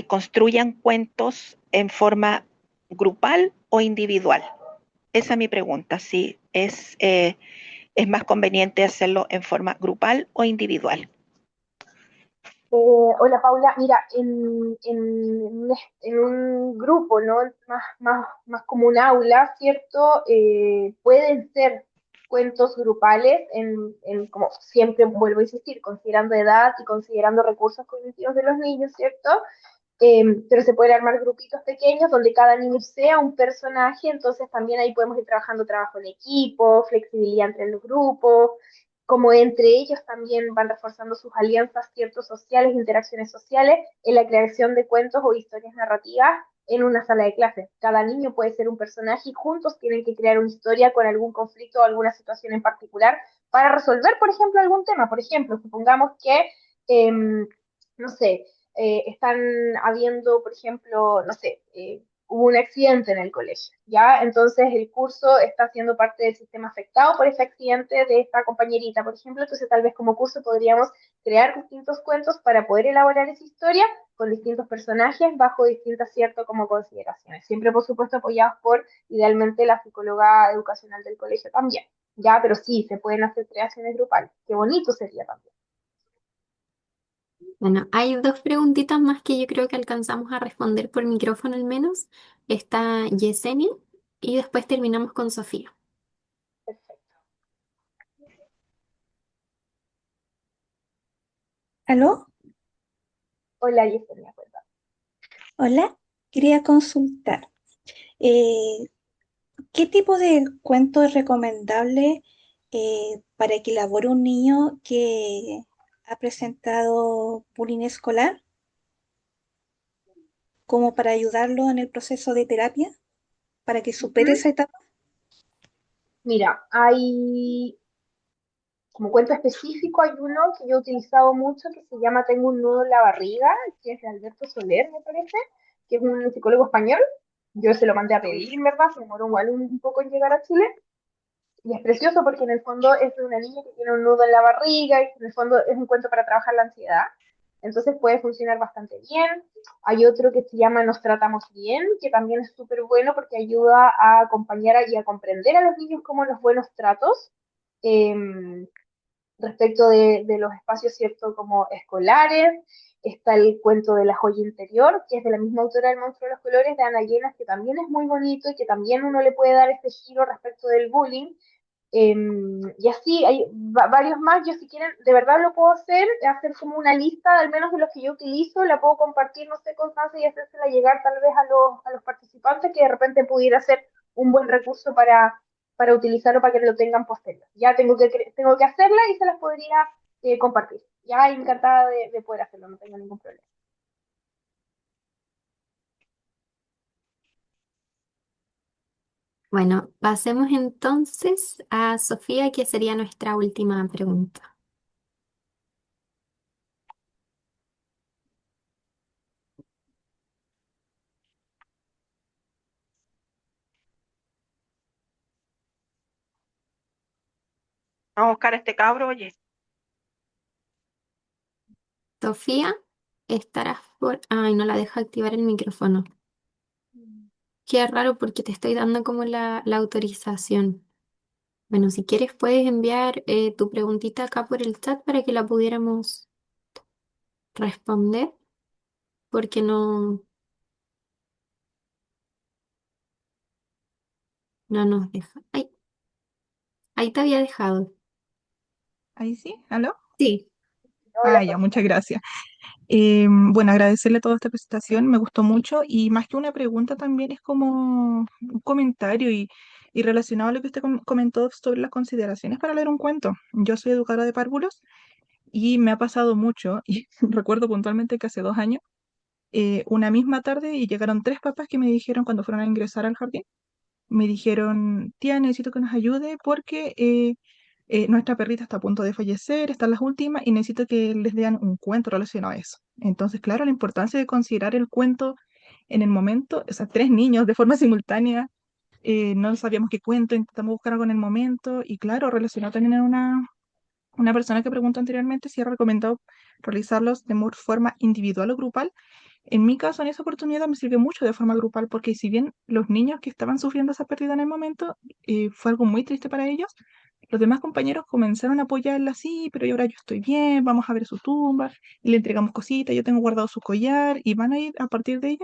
construyan cuentos en forma grupal o individual. Esa es mi pregunta, si es más conveniente hacerlo en forma grupal o individual. Hola Paula, mira, en un grupo, ¿no? Más como un aula, ¿cierto? Pueden ser cuentos grupales, como siempre vuelvo a insistir, considerando edad y considerando recursos cognitivos de los niños, ¿cierto? Pero se pueden armar grupitos pequeños donde cada niño sea un personaje, entonces también ahí podemos ir trabajando trabajo en equipo, flexibilidad entre los grupos, como entre ellos también van reforzando sus alianzas, ciertos sociales, interacciones sociales, en la creación de cuentos o historias narrativas en una sala de clases. Cada niño puede ser un personaje y juntos tienen que crear una historia con algún conflicto o alguna situación en particular para resolver, por ejemplo, algún tema. Por ejemplo, supongamos que, no sé, están habiendo, por ejemplo, no sé, hubo un accidente en el colegio, ¿ya? Entonces el curso está siendo parte del sistema afectado por ese accidente de esta compañerita, por ejemplo, entonces tal vez como curso podríamos crear distintos cuentos para poder elaborar esa historia con distintos personajes bajo distintas, cierto, como consideraciones, siempre por supuesto apoyados por, idealmente, la psicóloga educacional del colegio también, ¿ya? Pero sí, se pueden hacer creaciones grupales, qué bonito sería también. Bueno, hay dos preguntitas más que yo creo que alcanzamos a responder por micrófono al menos. Está Yesenia y después terminamos con Sofía. Perfecto. ¿Aló? Hola, Yesenia, cuéntame. Hola. Quería consultar. eh, ¿Qué tipo de cuento es recomendable para que elabore un niño que ha presentado bullying escolar, como para ayudarlo en el proceso de terapia, para que supere Ujú. esa etapa? Mira, hay como cuento específico, hay uno que yo he utilizado mucho que se llama Tengo un nudo en la barriga, que es de Alberto Soler, me parece, que es un psicólogo español. Yo se lo mandé a pedir, en verdad, se demoró igual un poco en llegar a Chile. Y es precioso porque en el fondo es de una niña que tiene un nudo en la barriga y en el fondo es un cuento para trabajar la ansiedad. Entonces puede funcionar bastante bien. Hay otro que se llama Nos tratamos bien, que también es súper bueno porque ayuda a acompañar y a comprender a los niños como los buenos tratos. Eh, Respecto de los espacios, ¿cierto? Como escolares. Está el cuento de la joya interior, que es de la misma autora del Monstruo de los Colores, de Ana Llenas, que también es muy bonito y que también uno le puede dar este giro respecto del bullying. Y así hay varios más. Yo si quieren, de verdad lo puedo hacer como una lista, al menos de los que yo utilizo, la puedo compartir, no sé, Constanza, y hacérsela llegar tal vez a los participantes, que de repente pudiera ser un buen recurso para utilizar o para que lo tengan posterior. Ya tengo que hacerla y se las podría compartir. Ya encantada de poder hacerlo, no tengo ningún problema. Bueno, pasemos entonces a Sofía, que sería nuestra última pregunta. Vamos a buscar a este cabro, oye. Sofía, estarás por... Ay, no la deja activar el micrófono. Qué raro porque te estoy dando como la autorización. Bueno, si quieres puedes enviar tu preguntita acá por el chat para que la pudiéramos responder, porque no nos deja. Ay, ahí te había dejado. Ahí sí, ¿aló? Sí. Hola, Ya, Sofía. muchas gracias. Bueno, agradecerle toda esta presentación, me gustó mucho y más que una pregunta también es como un comentario y relacionado a lo que usted comentó sobre las consideraciones para leer un cuento. Yo soy educadora de párvulos y me ha pasado mucho y recuerdo puntualmente que hace 2 años, una misma tarde y llegaron 3 papás que me dijeron cuando fueron a ingresar al jardín, me dijeron, tía, necesito que nos ayude porque nuestra perrita está a punto de fallecer, están las últimas y necesito que les den un cuento relacionado a eso. Entonces, claro, la importancia de considerar el cuento en el momento, o sea, 3 niños de forma simultánea, no sabíamos qué cuento, intentamos buscar algo en el momento y claro, relacionado también a una persona que preguntó anteriormente si era recomendado realizarlos de forma individual o grupal. En mi caso, en esa oportunidad me sirvió mucho de forma grupal porque si bien los niños que estaban sufriendo esa pérdida en el momento fue algo muy triste para ellos, los demás compañeros comenzaron a apoyarla así, pero ahora yo estoy bien, vamos a ver su tumba, y le entregamos cositas, yo tengo guardado su collar y van a ir a partir de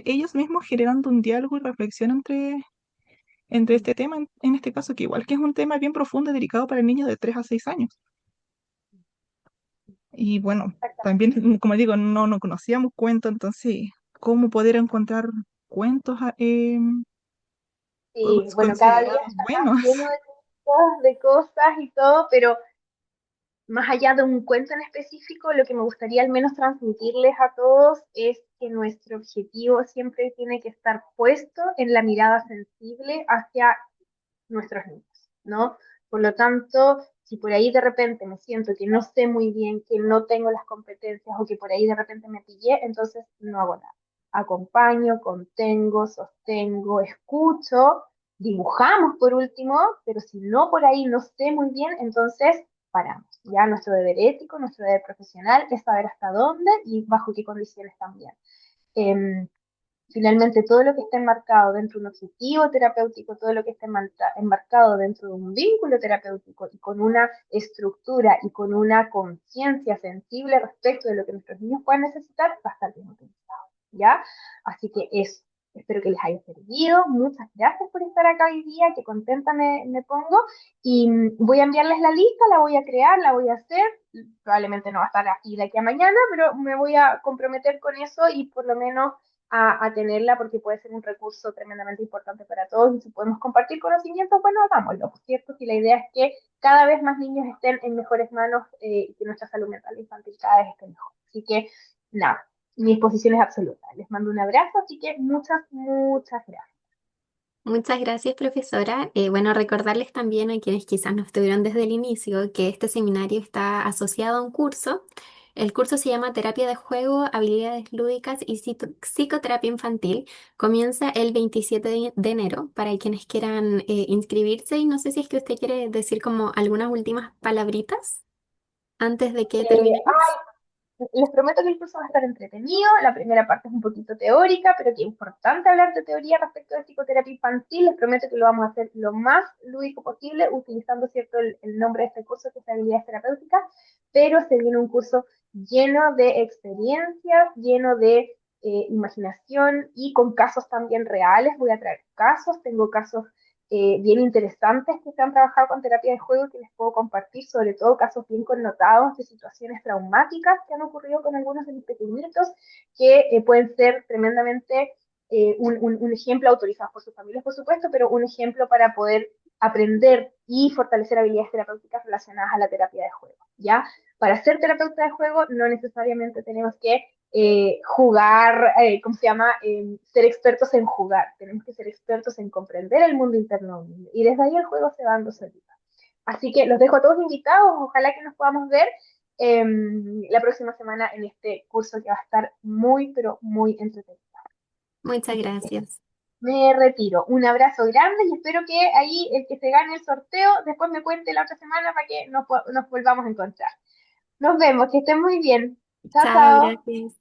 ellos mismos generando un diálogo y reflexión entre este tema, en este caso, que igual que es un tema bien profundo y delicado para niños de 3 a 6 años. Y bueno, Exactamente. también, como digo, no conocíamos cuentos, entonces, ¿cómo poder encontrar cuentos Y bueno, cada día considerados está buenos? más lleno de cosas y todo, pero más allá de un cuento en específico, lo que me gustaría al menos transmitirles a todos es que nuestro objetivo siempre tiene que estar puesto en la mirada sensible hacia nuestros niños, ¿no? Por lo tanto, si por ahí de repente me siento que no sé muy bien, que no tengo las competencias o que por ahí de repente me pillé, entonces no hago nada. Acompaño, contengo, sostengo, escucho, dibujamos por último, pero si no por ahí no sé muy bien, entonces paramos. Ya nuestro deber ético, nuestro deber profesional es saber hasta dónde y bajo qué condiciones también. Eh, Finalmente, todo lo que está enmarcado dentro de un objetivo terapéutico, todo lo que está enmarcado dentro de un vínculo terapéutico y con una estructura y con una conciencia sensible respecto de lo que nuestros niños pueden necesitar, va a estar bien utilizado, ¿ya? Así que eso, espero que les haya servido. Muchas gracias por estar acá hoy día, que contenta me pongo. Y voy a enviarles la lista, la voy a crear, la voy a hacer. Probablemente no va a estar así de aquí a mañana, pero me voy a comprometer con eso y por lo menos a tenerla porque puede ser un recurso tremendamente importante para todos y si podemos compartir conocimientos, bueno, hagámoslo, ¿cierto? Si la idea es que cada vez más niños estén en mejores manos y que nuestra salud mental infantil cada vez esté mejor. Así que, nada, mi disposición es absoluta. Les mando un abrazo, así que muchas gracias. Muchas gracias, profesora. Bueno, recordarles también a quienes quizás no estuvieron desde el inicio que este seminario está asociado a un curso. El curso se llama Terapia de Juego, Habilidades Lúdicas y Psicoterapia Infantil. Comienza el 27 de enero para quienes quieran inscribirse y no sé si es que usted quiere decir como algunas últimas palabritas antes de que terminemos. Les prometo que el curso va a estar entretenido. La primera parte es un poquito teórica, pero que es importante hablar de teoría respecto de psicoterapia infantil. Les prometo que lo vamos a hacer lo más lúdico posible, utilizando cierto el nombre de este curso, que es habilidades terapéuticas, pero se viene un curso lleno de experiencias, lleno de imaginación y con casos también reales. Voy a traer casos, tengo casos bien interesantes que se han trabajado con terapia de juego y que les puedo compartir, sobre todo casos bien connotados de situaciones traumáticas que han ocurrido con algunos de mis pequeñitos, que pueden ser tremendamente un ejemplo autorizados por sus familias, por supuesto, pero un ejemplo para poder aprender y fortalecer habilidades terapéuticas relacionadas a la terapia de juego, ¿ya? Para ser terapeuta de juego no necesariamente tenemos que jugar, ¿cómo se llama? Ser expertos en jugar. Tenemos que ser expertos en comprender el mundo interno. Y desde ahí el juego se va dando solito. Así que los dejo a todos invitados. Ojalá que nos podamos ver la próxima semana en este curso que va a estar muy, pero muy entretenido. Muchas Así que gracias. me retiro. Un abrazo grande y espero que ahí el que se gane el sorteo después me cuente la otra semana para que nos volvamos a encontrar. Nos vemos, que estén muy bien. Chao, Chao, chao. gracias.